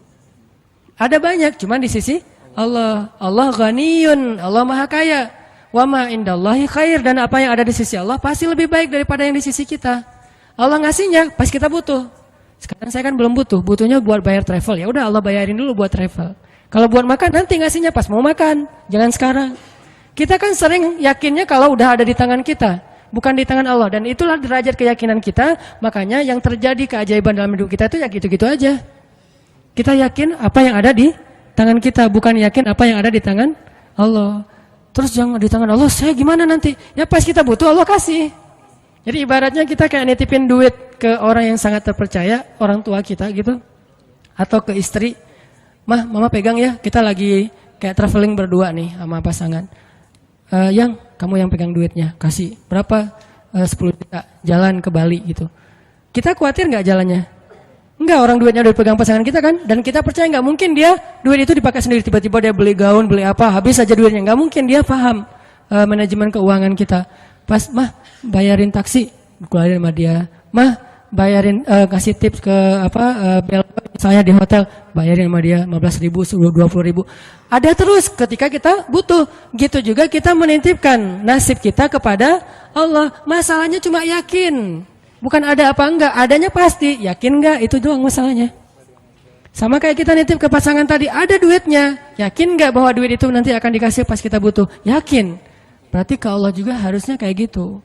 Ada banyak. Cuman di sisi Allah. Allah ghaniyun. Allah maha kaya. Wa ma indallahi khair. Dan apa yang ada di sisi Allah pasti lebih baik daripada yang di sisi kita. Allah ngasihnya pas kita butuh. Sekarang saya kan belum butuh, butuhnya buat bayar travel. Ya udah Allah bayarin dulu buat travel. Kalau buat makan nanti ngasihnya pas mau makan, jangan sekarang. Kita kan sering yakinnya kalau udah ada di tangan kita, bukan di tangan Allah. Dan itulah derajat keyakinan kita. Makanya yang terjadi keajaiban dalam hidup kita itu ya gitu-gitu aja. Kita yakin apa yang ada di tangan kita, bukan yakin apa yang ada di tangan Allah. Terus jangan di tangan Allah, saya gimana nanti? Ya pas kita butuh Allah kasih. Jadi ibaratnya kita kayak nitipin duit ke orang yang sangat terpercaya, orang tua kita gitu. Atau ke istri, Mah, mama pegang ya, kita lagi kayak traveling berdua nih sama pasangan. Yang, kamu yang pegang duitnya, kasih berapa? 10 juta, jalan ke Bali gitu. Kita khawatir nggak jalannya? Enggak, orang duitnya udah dipegang pasangan kita kan. Dan kita percaya nggak mungkin dia, duit itu dipakai sendiri. Tiba-tiba dia beli gaun, beli apa, habis aja duitnya. Nggak mungkin, dia paham manajemen keuangan kita. Pas, Mah, bayarin taksi, keluarin sama dia. Mah, bayarin kasih tips ke bel saya di hotel, bayarin sama dia 15.000, 20.000. Ada terus ketika kita butuh. Gitu juga kita menitipkan nasib kita kepada Allah. Masalahnya cuma yakin. Bukan ada apa enggak, adanya pasti. Yakin enggak, itu doang masalahnya. Sama kayak kita nitip ke pasangan tadi, ada duitnya. Yakin enggak bahwa duit itu nanti akan dikasih pas kita butuh? Yakin. Berarti ke Allah juga harusnya kayak gitu.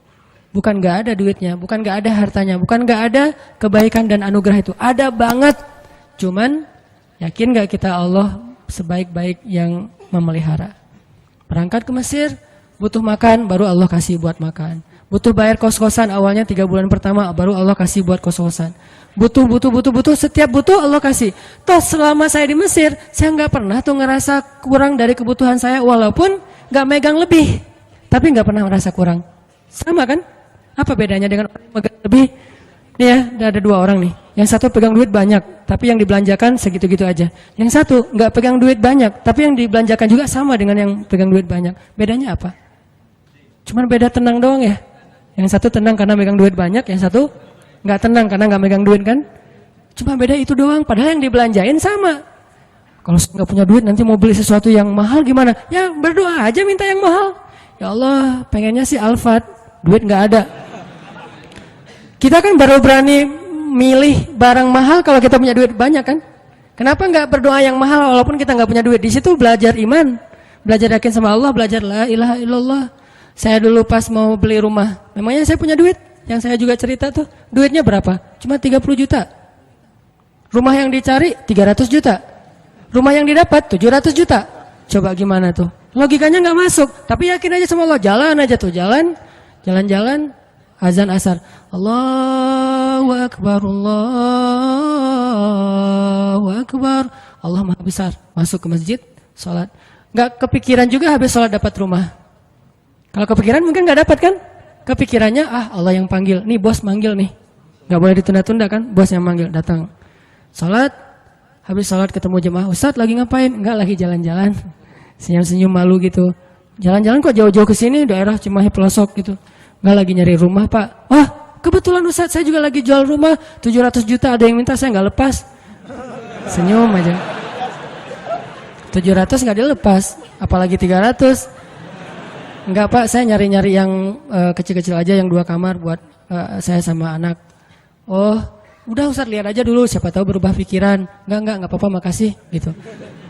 Bukan gak ada duitnya, bukan gak ada hartanya, bukan gak ada kebaikan dan anugerah itu. Ada banget. Cuman yakin gak kita Allah sebaik-baik yang memelihara. Berangkat ke Mesir, butuh makan, baru Allah kasih buat makan. Butuh bayar kos-kosan, awalnya 3 bulan pertama, baru Allah kasih buat kos-kosan. Butuh, setiap butuh Allah kasih. Toh selama saya di Mesir, saya gak pernah tuh ngerasa kurang dari kebutuhan saya, walaupun gak megang lebih. Tapi nggak pernah merasa kurang. Sama kan? Apa bedanya dengan orang yang megang lebih? Nih ya, ada 2 orang nih. Yang satu pegang duit banyak, tapi yang dibelanjakan segitu-gitu aja. Yang satu nggak pegang duit banyak, tapi yang dibelanjakan juga sama dengan yang pegang duit banyak. Bedanya apa? Cuman beda tenang doang ya. Yang satu tenang karena megang duit banyak, yang satu nggak tenang karena nggak megang duit kan? Cuma beda itu doang. Padahal yang dibelanjain sama. Kalau nggak punya duit nanti mau beli sesuatu yang mahal gimana? Ya berdoa aja minta yang mahal. Ya Allah, pengennya sih Alphard, duit nggak ada. Kita kan baru berani milih barang mahal kalau kita punya duit banyak kan? Kenapa nggak berdoa yang mahal walaupun kita nggak punya duit? Di situ belajar iman, belajar yakin sama Allah, belajar la ilaha illallah. Saya dulu pas mau beli rumah, memangnya saya punya duit? Yang saya juga cerita tuh, duitnya berapa? Cuma 30 juta. Rumah yang dicari 300 juta. Rumah yang didapat 700 juta. Coba gimana tuh? Logikanya nggak masuk, tapi yakin aja sama Allah, jalan aja tuh, jalan, azan asar, Allahu Akbar, Allah Allahu Akbar, Allah Maha Besar. Masuk ke masjid, sholat. Nggak kepikiran juga habis sholat dapat rumah. Kalau kepikiran mungkin nggak dapat kan? Kepikirannya, Allah yang panggil. Nih bos manggil nih. Nggak boleh ditunda-tunda kan? Bos yang manggil, datang. Sholat, habis sholat ketemu jemaah. Ustadz lagi ngapain? Nggak, lagi jalan-jalan. Senyum-senyum malu gitu. Jalan-jalan kok jauh-jauh ke sini, daerah Cimahi pelosok gitu. Nggak, lagi nyari rumah pak. Wah, kebetulan Ustadz saya juga lagi jual rumah 700 juta, ada yang minta, saya nggak lepas. Senyum aja. 700 nggak dilepas, apalagi 300. Enggak pak, saya nyari-nyari yang kecil-kecil aja, yang 2 kamar buat saya sama anak. Oh, udah Ustadz lihat aja dulu, siapa tahu berubah pikiran. Enggak apa-apa, makasih gitu.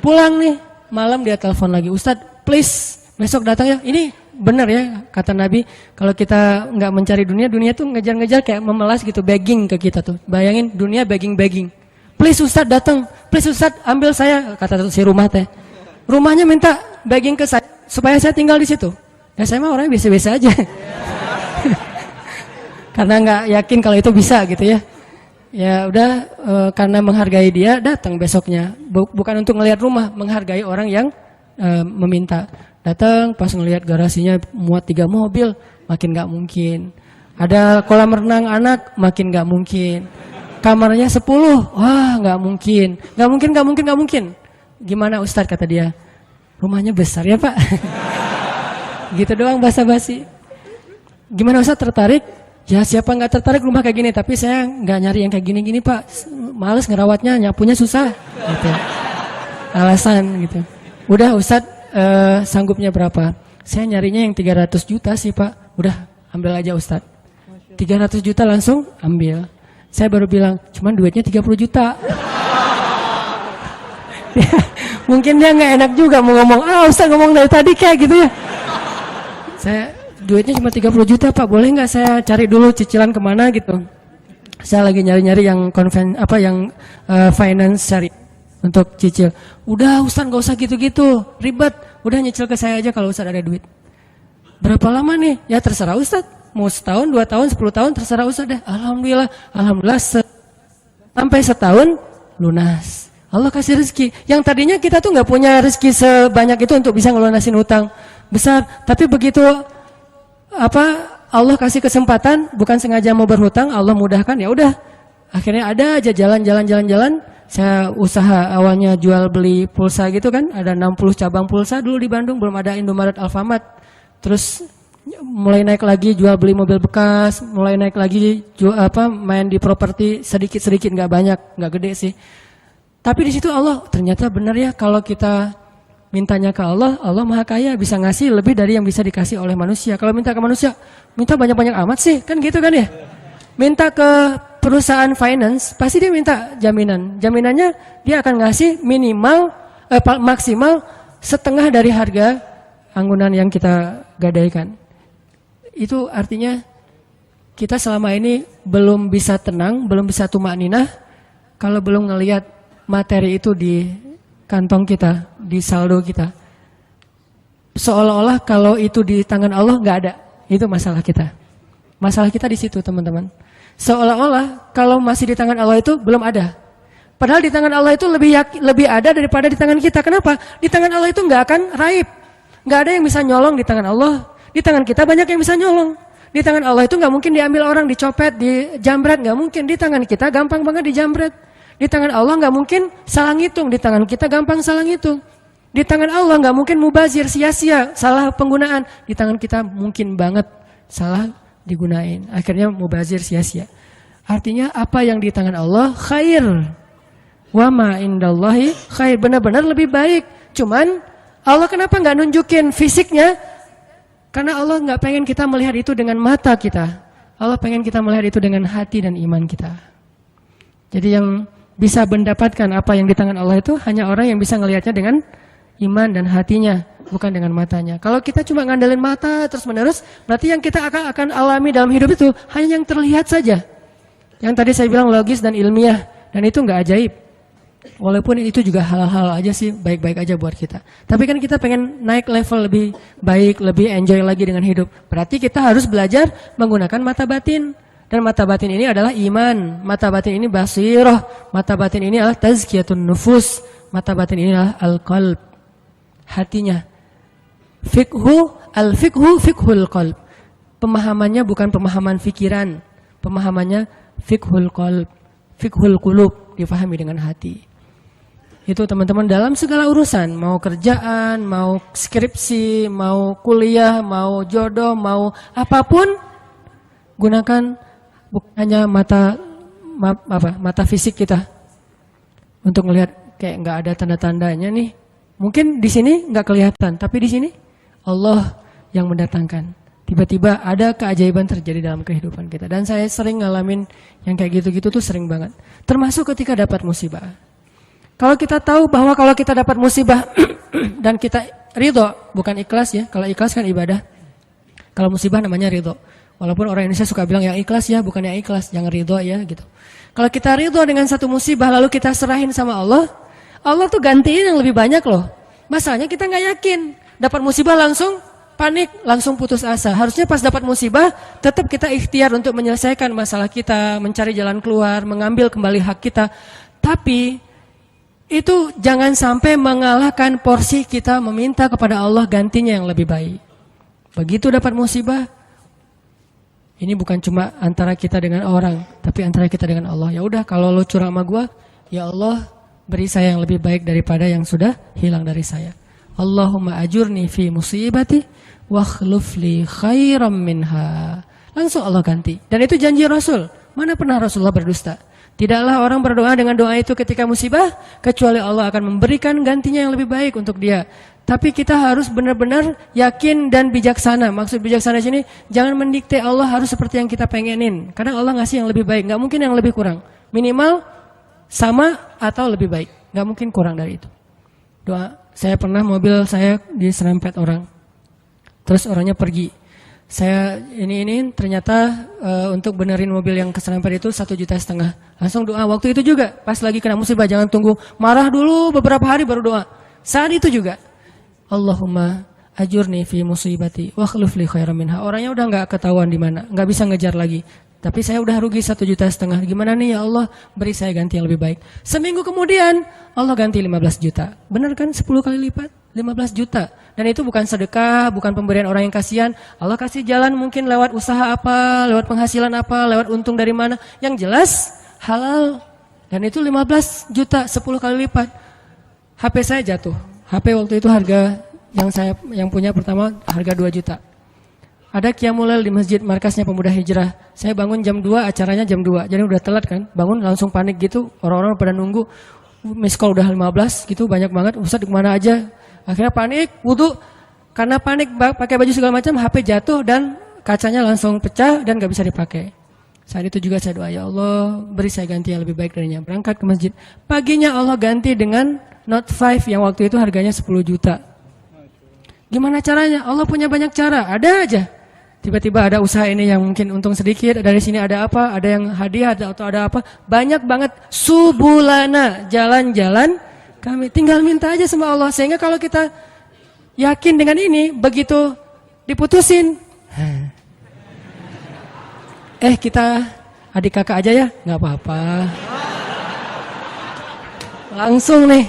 Pulang nih, malam dia telepon lagi, Ustadz please besok datang ya. Ini benar ya kata Nabi, kalau kita nggak mencari dunia, dunia tuh ngejar-ngejar kayak memelas gitu, begging ke kita tuh. Bayangin dunia begging. Please Ustadz datang, please Ustadz ambil saya, kata si rumah teh. Rumahnya minta begging ke saya supaya saya tinggal di situ. Ya saya mah orangnya biasa-biasa aja. Karena nggak yakin kalau itu bisa gitu ya. Ya udah karena menghargai dia datang besoknya. Bukan untuk ngelihat rumah, menghargai orang yang meminta. Datang pas ngelihat garasinya muat 3 mobil, makin nggak mungkin. Ada kolam renang anak, makin nggak mungkin. Kamarnya 10, wah nggak mungkin. Nggak mungkin. Gimana Ustadz kata dia? Rumahnya besar ya Pak. Gitu doang basa-basi. Gimana Ustadz tertarik? Ya siapa nggak tertarik rumah kayak gini, tapi saya nggak nyari yang kayak gini-gini Pak. Males ngerawatnya, nyapunya susah. Gitu. Alasan gitu. Udah Ustadz sanggupnya berapa? Saya nyarinya yang 300 juta sih Pak. Udah ambil aja Ustadz. 300 juta langsung ambil. Saya baru bilang, cuman duitnya 30 juta. Mungkin dia nggak enak juga mau ngomong, Ustadz ngomong dari tadi kayak gitu ya. Saya duitnya cuma 30 juta Pak, boleh nggak saya cari dulu cicilan kemana gitu. Saya lagi nyari-nyari yang finance cari untuk cicil. Udah Ustadz nggak usah gitu-gitu, ribet. Udah nyicil ke saya aja kalau Ustadz ada duit. Berapa lama nih? Ya terserah Ustadz. Mau setahun, 2 tahun, 10 tahun, terserah Ustadz deh. Alhamdulillah sampai setahun lunas. Allah kasih rezeki. Yang tadinya kita tuh nggak punya rezeki sebanyak itu untuk bisa ngelunasin utang besar. Tapi begitu Allah kasih kesempatan, bukan sengaja mau berhutang, Allah mudahkan, ya udah. Akhirnya ada aja jalan. Saya usaha awalnya jual beli pulsa gitu kan, ada 60 cabang pulsa dulu di Bandung, belum ada Indomaret, Alfamart. Terus mulai naik lagi jual beli mobil bekas, mulai naik lagi main di properti sedikit-sedikit, nggak banyak, nggak gede sih. Tapi di situ Allah ternyata benar ya, kalau kita mintanya ke Allah, Allah Maha Kaya, bisa ngasih lebih dari yang bisa dikasih oleh manusia. Kalau minta ke manusia, minta banyak-banyak amat sih, kan gitu kan ya. Minta ke perusahaan finance, pasti dia minta jaminan. Jaminannya dia akan ngasih maksimal setengah dari harga anggunan yang kita gadaikan. Itu artinya kita selama ini belum bisa tenang, belum bisa tumakninah kalau belum ngelihat materi itu di kantong kita, di saldo kita. Seolah-olah kalau itu di tangan Allah nggak ada. Itu masalah kita. Masalah kita di situ teman-teman. Seolah-olah kalau masih di tangan Allah itu belum ada. Padahal di tangan Allah itu lebih ada daripada di tangan kita. Kenapa? Di tangan Allah itu nggak akan raib. Nggak ada yang bisa nyolong di tangan Allah. Di tangan kita banyak yang bisa nyolong. Di tangan Allah itu nggak mungkin diambil orang, dicopet, dijambret, nggak mungkin. Di tangan kita gampang banget dijambret. Di tangan Allah nggak mungkin salah ngitung. Di tangan kita gampang salah ngitung. Di tangan Allah nggak mungkin mubazir, sia-sia, salah penggunaan. Di tangan kita mungkin banget salah digunain. Akhirnya mubazir, sia-sia. Artinya apa yang di tangan Allah khair. Wa ma indallahi khair. Benar-benar lebih baik. Cuman Allah kenapa nggak nunjukin fisiknya? Karena Allah nggak pengen kita melihat itu dengan mata kita. Allah pengen kita melihat itu dengan hati dan iman kita. Jadi yang bisa mendapatkan apa yang di tangan Allah itu hanya orang yang bisa ngelihatnya dengan iman dan hatinya, bukan dengan matanya. Kalau kita cuma ngandelin mata terus menerus, berarti yang kita akan alami dalam hidup itu hanya yang terlihat saja. Yang tadi saya bilang logis dan ilmiah, dan itu nggak ajaib. Walaupun itu juga hal-hal aja sih, baik-baik aja buat kita. Tapi kan kita pengen naik level lebih baik, lebih enjoy lagi dengan hidup. Berarti kita harus belajar menggunakan mata batin. Dan mata batin ini adalah iman, mata batin ini basirah, mata batin ini adalah tazkiyatun nufus, mata batin ini adalah al-qalb, hatinya. Al-fiqhu fiqhul qalb. Pemahamannya bukan pemahaman fikiran, pemahamannya fiqhul qalb, fiqhul qulub, difahami dengan hati. Itu teman-teman dalam segala urusan, mau kerjaan, mau skripsi, mau kuliah, mau jodoh, mau apapun, gunakan bukan hanya mata fisik kita untuk melihat kayak nggak ada tanda-tandanya nih. Mungkin di sini nggak kelihatan, tapi di sini Allah yang mendatangkan. Tiba-tiba ada keajaiban terjadi dalam kehidupan kita. Dan saya sering ngalamin yang kayak gitu-gitu tuh sering banget. Termasuk ketika dapat musibah. Kalau kita tahu bahwa kalau kita dapat musibah dan kita ridho, bukan ikhlas ya. Kalau ikhlas kan ibadah. Kalau musibah namanya ridho. Walaupun orang Indonesia suka bilang yang ikhlas ya, bukan yang ikhlas, jangan ridho ya gitu. Kalau kita ridho dengan satu musibah lalu kita serahin sama Allah, Allah tuh gantiin yang lebih banyak loh. Masalahnya kita nggak yakin, dapat musibah langsung panik, langsung putus asa. Harusnya pas dapat musibah, tetap kita ikhtiar untuk menyelesaikan masalah kita, mencari jalan keluar, mengambil kembali hak kita. Tapi itu jangan sampai mengalahkan porsi kita meminta kepada Allah gantinya yang lebih baik. Begitu dapat musibah, ini bukan cuma antara kita dengan orang, tapi antara kita dengan Allah. Ya udah, kalau lo curang sama gua, ya Allah beri saya yang lebih baik daripada yang sudah hilang dari saya. Allahumma ajurni fi musibati wa akhlif li khairam minha. Langsung Allah ganti. Dan itu janji Rasul. Mana pernah Rasulullah berdusta? Tidaklah orang berdoa dengan doa itu ketika musibah, kecuali Allah akan memberikan gantinya yang lebih baik untuk dia. Tapi kita harus benar-benar yakin dan bijaksana. Maksud bijaksana di sini, jangan mendikte Allah harus seperti yang kita pengenin. Karena Allah ngasih yang lebih baik, nggak mungkin yang lebih kurang. Minimal sama atau lebih baik, nggak mungkin kurang dari itu. Doa, saya pernah mobil saya diserempet orang, terus orangnya pergi. Saya ini ternyata untuk benerin mobil yang keserempet itu 1,5 juta. Langsung doa waktu itu juga, pas lagi kena musibah, jangan tunggu marah dulu beberapa hari baru doa. Saat itu juga, Allahumma ajurni fi musibati wa akhlif li khairam minha. Orangnya udah nggak ketahuan di mana, nggak bisa ngejar lagi. Tapi saya udah rugi 1,5 juta. Gimana nih ya Allah, beri saya ganti yang lebih baik. Seminggu kemudian Allah ganti 15 juta. Benar kan 10 kali lipat? 15 juta. Dan itu bukan sedekah, bukan pemberian orang yang kasihan. Allah kasih jalan mungkin lewat usaha apa, lewat penghasilan apa, lewat untung dari mana. Yang jelas halal. Dan itu 15 juta, 10 kali lipat. HP saya jatuh. HP waktu itu harga yang punya pertama harga 2 juta. Ada qiyamul lail di masjid markasnya Pemuda Hijrah. Saya bangun jam 2, acaranya jam 2. Jadi udah telat kan. Bangun langsung panik gitu. Orang-orang pada nunggu. Miss call udah 15 gitu, banyak banget. Ustaz kemana aja? Akhirnya panik, wudu. Karena panik pakai baju segala macam, HP jatuh dan kacanya langsung pecah dan gak bisa dipakai. Saat itu juga saya doa, ya Allah beri saya ganti yang lebih baik darinya. Berangkat ke masjid. Paginya Allah ganti dengan Note 5 yang waktu itu harganya 10 juta. Gimana caranya? Allah punya banyak cara, ada aja. Tiba-tiba ada usaha ini yang mungkin untung sedikit, dari sini ada apa, ada yang hadiah atau ada apa. Banyak banget subulana, jalan-jalan kami. Tinggal minta aja sama Allah. Sehingga kalau kita yakin dengan ini, begitu diputusin. Kita adik kakak aja ya, nggak apa-apa. Langsung nih.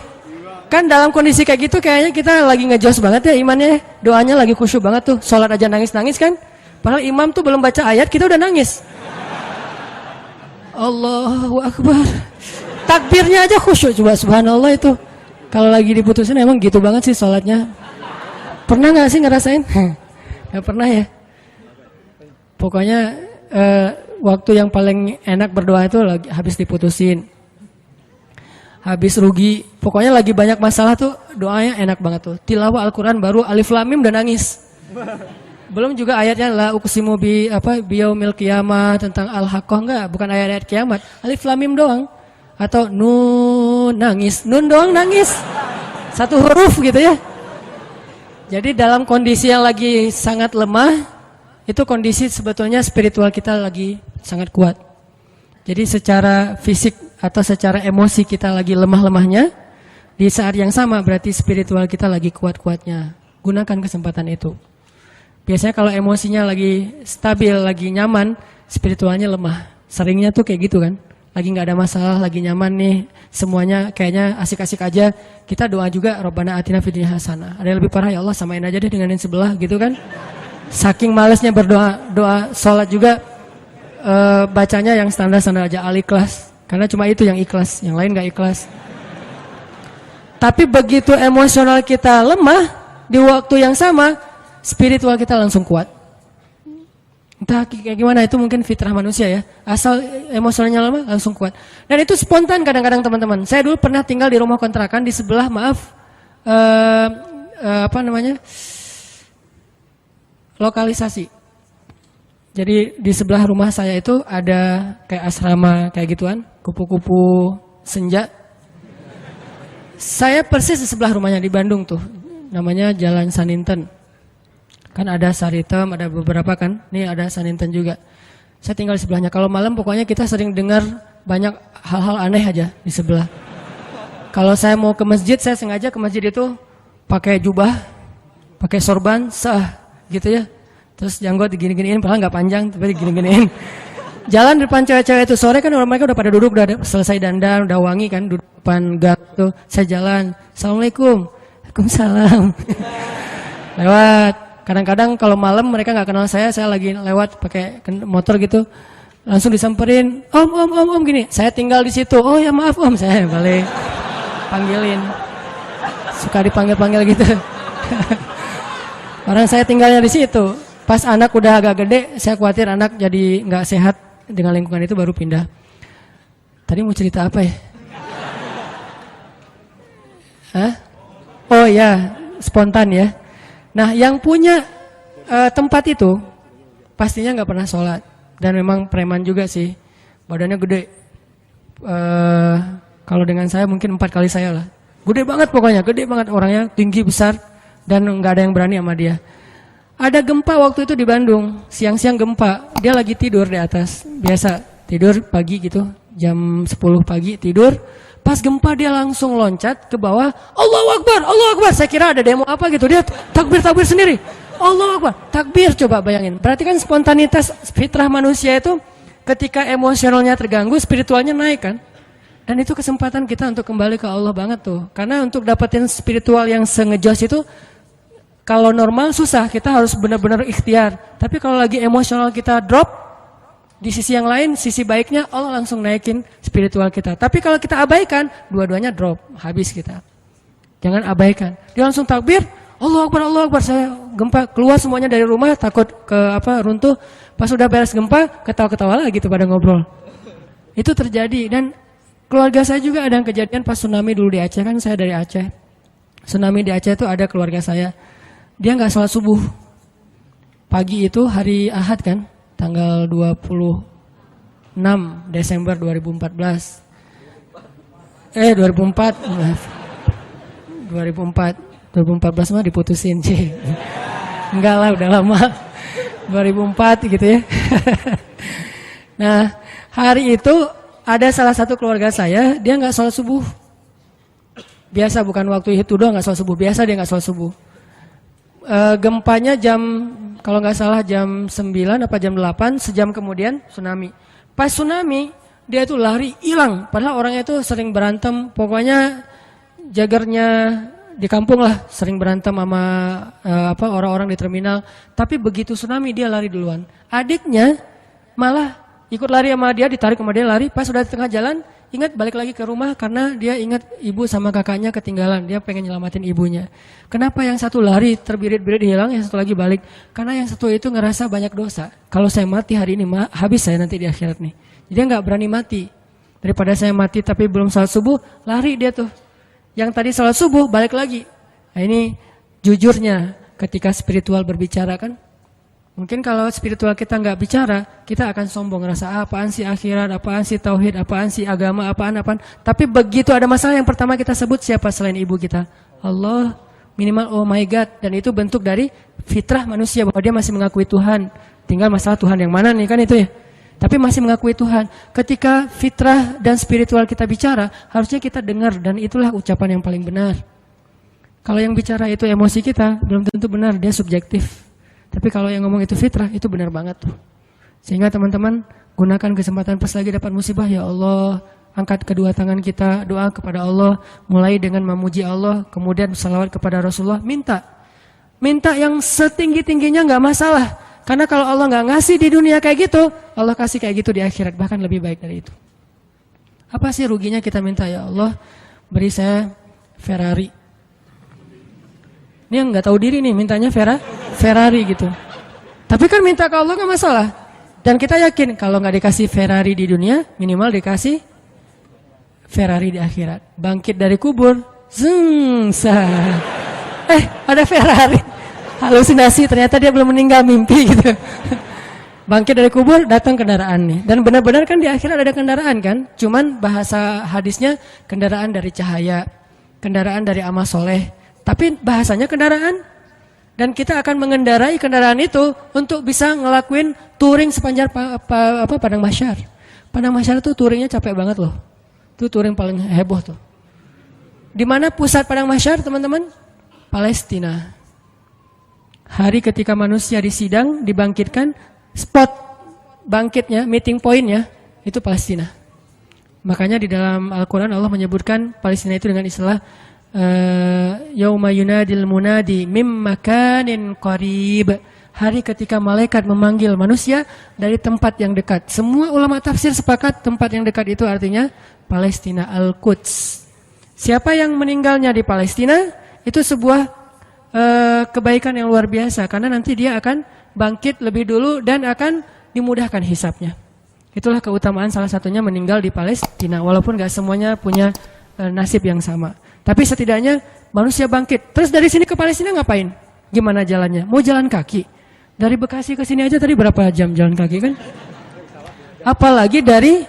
Kan dalam kondisi kayak gitu kayaknya kita lagi ngejos banget ya imannya. Doanya lagi khusyuk banget tuh. Sholat aja nangis-nangis kan. Padahal imam tuh belum baca ayat, kita udah nangis. Allahu Akbar. Takbirnya aja khusyuk, coba subhanallah itu. Kalau lagi diputusin emang gitu banget sih sholatnya. Pernah gak sih ngerasain? Gak pernah ya. Pokoknya waktu yang paling enak berdoa itu lagi habis diputusin. Habis rugi. Pokoknya lagi banyak masalah tuh doanya enak banget tuh. Tilawah Al-Quran baru Alif Lam Mim udah nangis. Belum juga ayatnya la uqsimu biyaumil qiyamah tentang al-haqqah, enggak, bukan ayat-ayat kiamat. Alif Lam Mim doang. Atau nun nangis, nun doang nangis. Satu huruf gitu ya. Jadi dalam kondisi yang lagi sangat lemah, itu kondisi sebetulnya spiritual kita lagi sangat kuat. Jadi secara fisik atau secara emosi kita lagi lemah-lemahnya, di saat yang sama berarti spiritual kita lagi kuat-kuatnya. Gunakan kesempatan itu. Biasanya kalau emosinya lagi stabil, lagi nyaman, spiritualnya lemah. Seringnya tuh kayak gitu kan. Lagi nggak ada masalah, lagi nyaman nih, semuanya kayaknya asik-asik aja. Kita doa juga, Rabbana atina fid dunya hasanah. Ada yang lebih parah, ya Allah samain aja deh dengan yang sebelah gitu kan. Saking malesnya berdoa, doa sholat juga bacanya yang standar-standar aja, al-ikhlas. Karena cuma itu yang ikhlas, yang lain nggak ikhlas. Tapi begitu emosional kita lemah, di waktu yang sama, spiritual kita langsung kuat. Entah kayak gimana, itu mungkin fitrah manusia ya. Asal emosionalnya lama langsung kuat. Dan itu spontan kadang-kadang teman-teman. Saya dulu pernah tinggal di rumah kontrakan di sebelah, lokalisasi. Jadi di sebelah rumah saya itu ada kayak asrama kayak gituan, kupu-kupu senja. Saya persis di sebelah rumahnya di Bandung tuh. Namanya Jalan Saninten. Kan ada Saritem, ada beberapa kan. Nih ada Saninten juga. Saya tinggal di sebelahnya. Kalau malam pokoknya kita sering dengar banyak hal-hal aneh aja di sebelah. Kalau saya mau ke masjid, saya sengaja ke masjid itu pakai jubah, pakai sorban, gitu ya. Terus janggut digini-giniin, padahal nggak panjang, tapi digini-giniin. Jalan depan cewek-cewek itu sore kan orang mereka udah pada duduk, udah selesai dandan, udah wangi kan, duduk depan gang tuh. Saya jalan, Assalamualaikum, Waalaikumsalam. Lewat. Kadang-kadang kalau malam mereka nggak kenal saya lagi lewat pakai motor gitu, langsung disamperin, om gini. Saya tinggal di situ. Oh ya maaf om, saya balik panggilin. Suka dipanggil-panggil gitu. Orang saya tinggalnya di situ. Pas anak udah agak gede, saya khawatir anak jadi nggak sehat dengan lingkungan itu baru pindah. Tadi mau cerita apa ya? Hah? Oh ya, spontan ya. Nah, yang punya tempat itu pastinya nggak pernah sholat dan memang preman juga sih, badannya gede. Kalau dengan saya mungkin 4 kali saya lah, gede banget pokoknya, gede banget orangnya, tinggi besar dan nggak ada yang berani sama dia. Ada gempa waktu itu di Bandung, siang-siang gempa, dia lagi tidur di atas, biasa tidur pagi gitu, jam 10 pagi tidur. Pas gempa dia langsung loncat ke bawah, Allahu Akbar, Allahu Akbar. Saya kira ada demo apa gitu, dia takbir sendiri. Allahu Akbar, takbir, coba bayangin. Berarti kan spontanitas fitrah manusia itu ketika emosionalnya terganggu, spiritualnya naik kan. Dan itu kesempatan kita untuk kembali ke Allah banget tuh. Karena untuk dapetin spiritual yang sengejos itu, kalau normal susah, kita harus benar-benar ikhtiar. Tapi kalau lagi emosional kita drop, di sisi yang lain, sisi baiknya Allah langsung naikin spiritual kita. Tapi kalau kita abaikan, dua-duanya drop, habis kita. Jangan abaikan. Dia langsung takbir, Allahu Akbar, Allahu Akbar. Saya gempa, keluar semuanya dari rumah, takut runtuh. Pas udah beres gempa, ketawa-ketawa lagi gitu pada ngobrol. Itu terjadi. Dan keluarga saya juga ada yang kejadian pas tsunami dulu di Aceh, kan saya dari Aceh. Tsunami di Aceh itu ada keluarga saya. Dia nggak sholat subuh. Pagi itu hari Ahad kan, tanggal 26 Desember 2014. 2014 mah diputusin sih. Enggak lah, udah lama. 2004 gitu ya. Nah, hari itu ada salah satu keluarga saya, dia nggak sholat subuh. Biasa, bukan waktu itu doang nggak sholat subuh. Biasa dia nggak sholat subuh. Gempanya kalau nggak salah jam 9 apa jam 8, sejam kemudian tsunami. Pas tsunami, dia itu lari, hilang. Padahal orangnya itu sering berantem, pokoknya jagernya di kampung lah, sering berantem sama orang-orang di terminal. Tapi begitu tsunami dia lari duluan. Adiknya malah ikut lari sama dia, ditarik sama dia lari. Pas sudah di tengah jalan, ingat balik lagi ke rumah karena dia ingat ibu sama kakaknya ketinggalan. Dia pengen nyelamatin ibunya. Kenapa yang satu lari terbirit-birit hilang, yang satu lagi balik? Karena yang satu itu ngerasa banyak dosa. Kalau saya mati hari ini, habis saya nanti di akhirat nih. Jadi dia nggak berani mati. Daripada saya mati tapi belum sholat subuh, lari dia tuh. Yang tadi sholat subuh balik lagi. Nah ini jujurnya ketika spiritual berbicara kan. Mungkin kalau spiritual kita nggak bicara, kita akan sombong, ngerasa apaan sih akhirat, apaan sih tauhid, apaan sih agama, apaan. Tapi begitu ada masalah yang pertama kita sebut siapa selain ibu kita? Allah, minimal oh my God. Dan itu bentuk dari fitrah manusia bahwa dia masih mengakui Tuhan. Tinggal masalah Tuhan yang mana nih kan itu ya. Tapi masih mengakui Tuhan. Ketika fitrah dan spiritual kita bicara, harusnya kita dengar dan itulah ucapan yang paling benar. Kalau yang bicara itu emosi kita, belum tentu benar, dia subjektif. Tapi kalau yang ngomong itu fitrah, itu benar banget tuh. Sehingga teman-teman gunakan kesempatan pas lagi dapat musibah, ya Allah, angkat kedua tangan kita, doa kepada Allah, mulai dengan memuji Allah, kemudian salawat kepada Rasulullah, minta yang setinggi-tingginya nggak masalah. Karena kalau Allah nggak ngasih di dunia kayak gitu, Allah kasih kayak gitu di akhirat, bahkan lebih baik dari itu. Apa sih ruginya kita minta, ya Allah, beri saya Ferrari. Ini yang nggak tahu diri nih, mintanya Ferrari gitu. Tapi kan minta ke Allah nggak masalah. Dan kita yakin kalau nggak dikasih Ferrari di dunia, minimal dikasih Ferrari di akhirat. Bangkit dari kubur, ada Ferrari. Halusinasi, ternyata dia belum meninggal, mimpi gitu. Bangkit dari kubur, datang kendaraan nih. Dan benar-benar kan di akhirat ada kendaraan kan. Cuman bahasa hadisnya kendaraan dari cahaya, kendaraan dari amal soleh. Tapi bahasanya kendaraan. Dan kita akan mengendarai kendaraan itu untuk bisa ngelakuin touring sepanjang Padang Mahsyar. Padang Mahsyar itu touringnya capek banget loh. Itu touring paling heboh tuh. Di mana pusat Padang Mahsyar, teman-teman? Palestina. Hari ketika manusia disidang, dibangkitkan, spot bangkitnya, meeting pointnya, itu Palestina. Makanya di dalam Al-Quran Allah menyebutkan Palestina itu dengan istilah Yauma yunadil munadi mim makanin qarib. Hari ketika malaikat memanggil manusia dari tempat yang dekat. Semua ulama tafsir sepakat tempat yang dekat itu artinya Palestina, Al-Quds. Siapa yang meninggalnya di Palestina, itu sebuah kebaikan yang luar biasa. Karena nanti dia akan bangkit lebih dulu dan akan dimudahkan hisabnya. Itulah keutamaan salah satunya meninggal di Palestina. Walaupun gak semuanya punya nasib yang sama. Tapi setidaknya manusia bangkit. Terus dari sini ke Palestina ngapain? Gimana jalannya? Mau jalan kaki? Dari Bekasi ke sini aja tadi berapa jam jalan kaki kan? Apalagi dari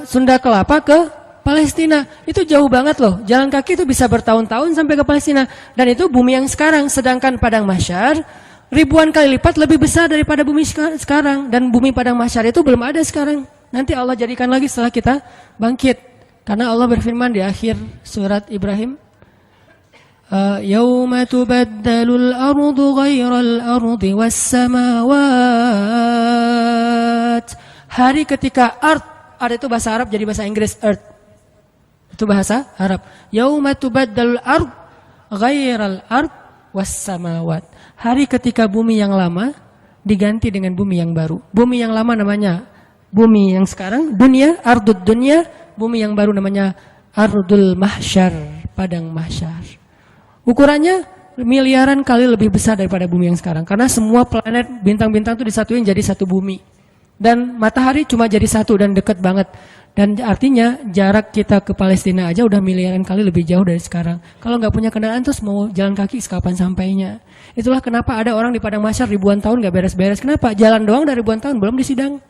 Sunda Kelapa ke Palestina. Itu jauh banget loh. Jalan kaki itu bisa bertahun-tahun sampai ke Palestina. Dan itu bumi yang sekarang. Sedangkan Padang Mahsyar ribuan kali lipat lebih besar daripada bumi sekarang. Dan bumi Padang Mahsyar itu belum ada sekarang. Nanti Allah jadikan lagi setelah kita bangkit. Karena Allah berfirman di akhir surat Ibrahim, Yauma tubaddalul ardu ghairal ardi was samawat. Hari ketika ard itu bahasa Arab jadi bahasa Inggris, earth. Itu bahasa Arab. Yauma tubaddalul ard ghairal ard was samawat. Hari ketika bumi yang lama diganti dengan bumi yang baru. Bumi yang lama namanya bumi yang sekarang, dunia, ardud dunia. Bumi yang baru namanya Ardul Mahsyar, Padang Mahsyar. Ukurannya miliaran kali lebih besar daripada bumi yang sekarang. Karena semua planet, bintang-bintang itu disatuin jadi satu bumi. Dan matahari cuma jadi satu dan dekat banget. Dan artinya jarak kita ke Palestina aja udah miliaran kali lebih jauh dari sekarang. Kalau nggak punya kendaraan terus mau jalan kaki kapan sampainya. Itulah kenapa ada orang di Padang Mahsyar ribuan tahun nggak beres-beres. Kenapa? Jalan doang dari ribuan tahun belum disidang.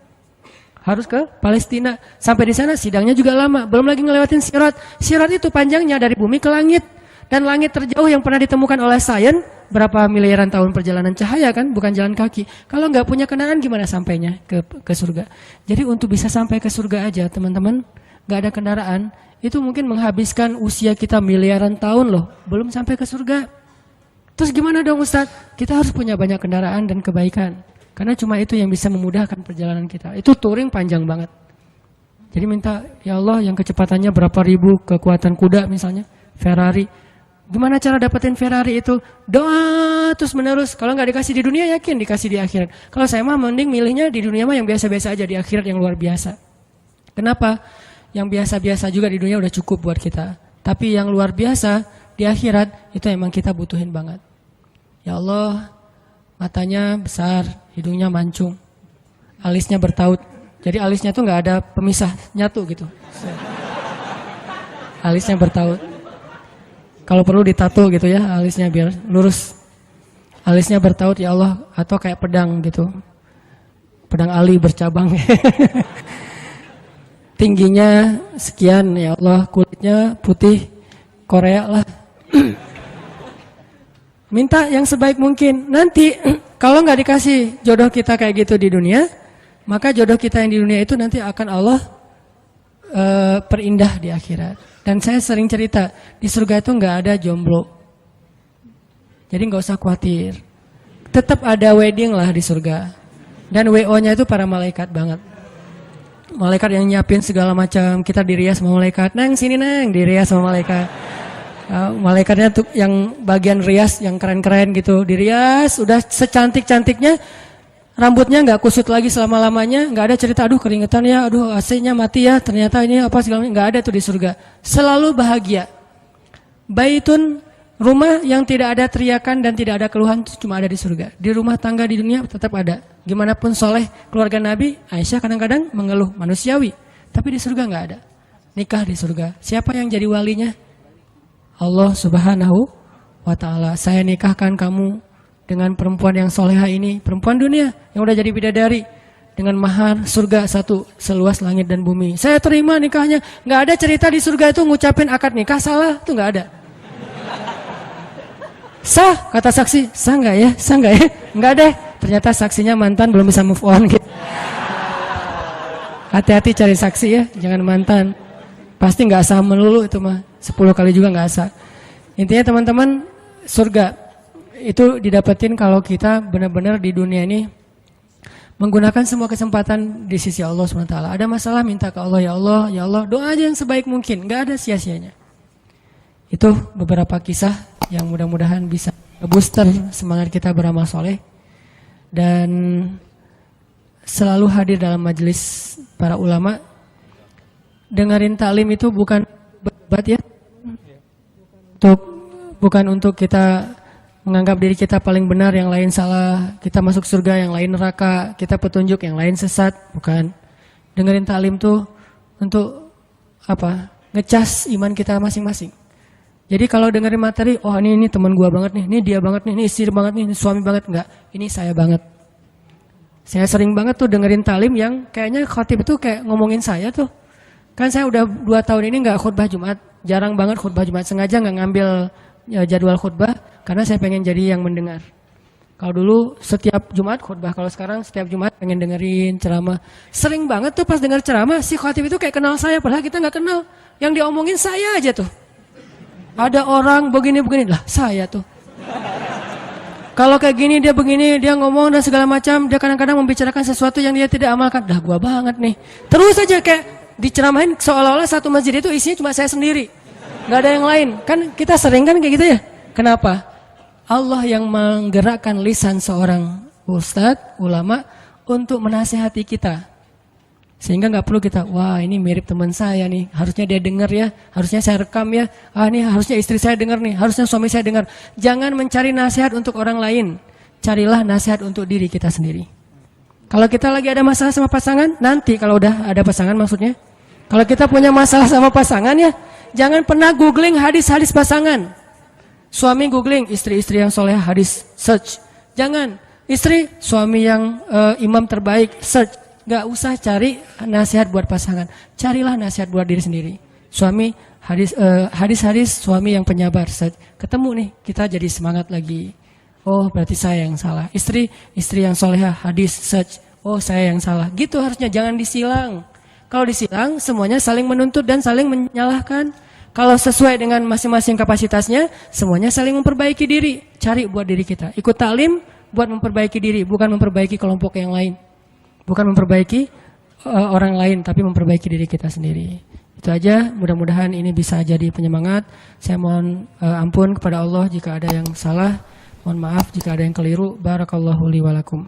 Harus ke Palestina. Sampai di sana sidangnya juga lama. Belum lagi ngelewatin Sirat. Sirat itu panjangnya dari bumi ke langit. Dan langit terjauh yang pernah ditemukan oleh sains, berapa miliaran tahun perjalanan cahaya kan, bukan jalan kaki. Kalau nggak punya kendaraan gimana sampainya ke surga? Jadi untuk bisa sampai ke surga aja teman-teman, nggak ada kendaraan, itu mungkin menghabiskan usia kita miliaran tahun loh. Belum sampai ke surga. Terus gimana dong Ustaz? Kita harus punya banyak kendaraan dan kebaikan. Karena cuma itu yang bisa memudahkan perjalanan kita. Itu touring panjang banget. Jadi minta, ya Allah yang kecepatannya berapa ribu kekuatan kuda misalnya. Ferrari. Gimana cara dapetin Ferrari itu? Doa terus menerus. Kalau nggak dikasih di dunia yakin dikasih di akhirat. Kalau saya mah mending milihnya di dunia mah yang biasa-biasa aja. Di akhirat yang luar biasa. Kenapa? Yang biasa-biasa juga di dunia udah cukup buat kita. Tapi yang luar biasa di akhirat itu emang kita butuhin banget. Ya Allah, matanya besar, hidungnya mancung, alisnya bertaut. Jadi alisnya tuh nggak ada pemisah, nyatu gitu. Alisnya bertaut. Kalau perlu ditato gitu ya, alisnya biar lurus. Alisnya bertaut ya Allah, atau kayak pedang gitu. Pedang ali bercabang. Tingginya sekian ya Allah, kulitnya putih Korea lah. Minta yang sebaik mungkin. Nanti kalau nggak dikasih jodoh kita kayak gitu di dunia, maka jodoh kita yang di dunia itu nanti akan Allah perindah di akhirat. Dan saya sering cerita, di surga itu nggak ada jomblo. Jadi nggak usah khawatir. Tetap ada wedding lah di surga. Dan WO-nya itu para malaikat banget. Malaikat yang nyiapin segala macam, kita dirias sama malaikat. Nang sini nang, dirias sama malaikat. Malaikatnya tuh yang bagian rias yang keren-keren gitu, dirias udah secantik-cantiknya, rambutnya nggak kusut lagi selama-lamanya, nggak ada cerita aduh keringetan ya, aduh AC-nya mati ya, ternyata ini apa segala macam, nggak ada tuh di surga. Selalu bahagia. Baitun, rumah yang tidak ada teriakan dan tidak ada keluhan cuma ada di surga. Di rumah tangga di dunia tetap ada. Gimana pun soleh keluarga Nabi, Aisyah kadang-kadang mengeluh manusiawi. Tapi di surga nggak ada. Nikah di surga. Siapa yang jadi walinya? Allah Subhanahu wa ta'ala. Saya nikahkan kamu dengan perempuan yang soleha ini. Perempuan dunia yang udah jadi bidadari. Dengan mahar surga satu seluas langit dan bumi. Saya terima nikahnya. Nggak ada cerita di surga itu ngucapin akad nikah salah. Itu nggak ada. Sah, kata saksi. Sah nggak ya? Sah nggak ya? Nggak deh. Ternyata saksinya mantan belum bisa move on gitu. Hati-hati cari saksi ya, jangan mantan. Pasti nggak sah melulu itu mah. 10 kali juga nggak sah. Intinya teman-teman, surga itu didapetin kalau kita benar-benar di dunia ini menggunakan semua kesempatan di sisi Allah SWT. Ada masalah minta ke Allah, ya Allah, doa aja yang sebaik mungkin, nggak ada sia-sianya. Itu beberapa kisah yang mudah-mudahan bisa booster semangat kita beramal soleh. Dan selalu hadir dalam majelis para ulama. Dengerin taklim itu bukan berdebat ya. Bukan untuk kita menganggap diri kita paling benar, yang lain salah, kita masuk surga, yang lain neraka, kita petunjuk, yang lain sesat. Bukan. Dengerin taklim tuh untuk apa? Ngecas iman kita masing-masing. Jadi kalau dengerin materi, oh ini teman gua banget nih, ini dia banget nih, ini istri banget nih, ini suami banget, enggak. Ini saya banget. Saya sering banget tuh dengerin talim yang kayaknya khotib itu kayak ngomongin saya tuh. Kan saya udah 2 tahun ini enggak khutbah Jumat, jarang banget khutbah Jumat, sengaja enggak ngambil jadwal khutbah karena saya pengen jadi yang mendengar. Kalau dulu setiap Jumat khutbah, kalau sekarang setiap Jumat pengen dengerin ceramah. Sering banget tuh pas denger ceramah si khotib itu kayak kenal saya, padahal kita enggak kenal. Yang diomongin saya aja tuh. Ada orang begini-begini lah, saya tuh. Kalau kayak gini dia begini, dia ngomong dan segala macam, dia kadang-kadang membicarakan sesuatu yang dia tidak amalkan. Dah gua banget nih. Terus aja kayak diceramahin seolah-olah satu masjid itu isinya cuma saya sendiri. Gak ada yang lain. Kan kita sering kan kayak gitu ya. Kenapa? Allah yang menggerakkan lisan seorang ustadz, ulama untuk menasihati kita. Sehingga nggak perlu kita, wah ini mirip teman saya nih, harusnya dia dengar ya, harusnya saya rekam ya, ini harusnya istri saya dengar nih, harusnya suami saya dengar. Jangan mencari nasihat untuk orang lain, carilah nasihat untuk diri kita sendiri. Kalau kita lagi ada masalah sama pasangan, nanti kalau udah ada pasangan maksudnya, kalau kita punya masalah sama pasangan ya, jangan pernah googling hadis-hadis pasangan. Suami googling, istri-istri yang soleh hadis, search. Jangan, istri, suami yang imam terbaik, search. Gak usah cari nasihat buat pasangan, carilah nasihat buat diri sendiri. Suami hadis-hadis suami yang penyabar, ketemu nih kita jadi semangat lagi. Oh berarti saya yang salah. Istri yang soleha hadis search. Oh saya yang salah. Gitu harusnya, jangan disilang. Kalau disilang semuanya saling menuntut dan saling menyalahkan. Kalau sesuai dengan masing-masing kapasitasnya, semuanya saling memperbaiki diri. Cari buat diri kita. Ikut taklim buat memperbaiki diri, bukan memperbaiki kelompok yang lain. Bukan memperbaiki orang lain, tapi memperbaiki diri kita sendiri. Itu aja, mudah-mudahan ini bisa jadi penyemangat. Saya mohon ampun kepada Allah jika ada yang salah. Mohon maaf jika ada yang keliru. Barakallahu li walakum.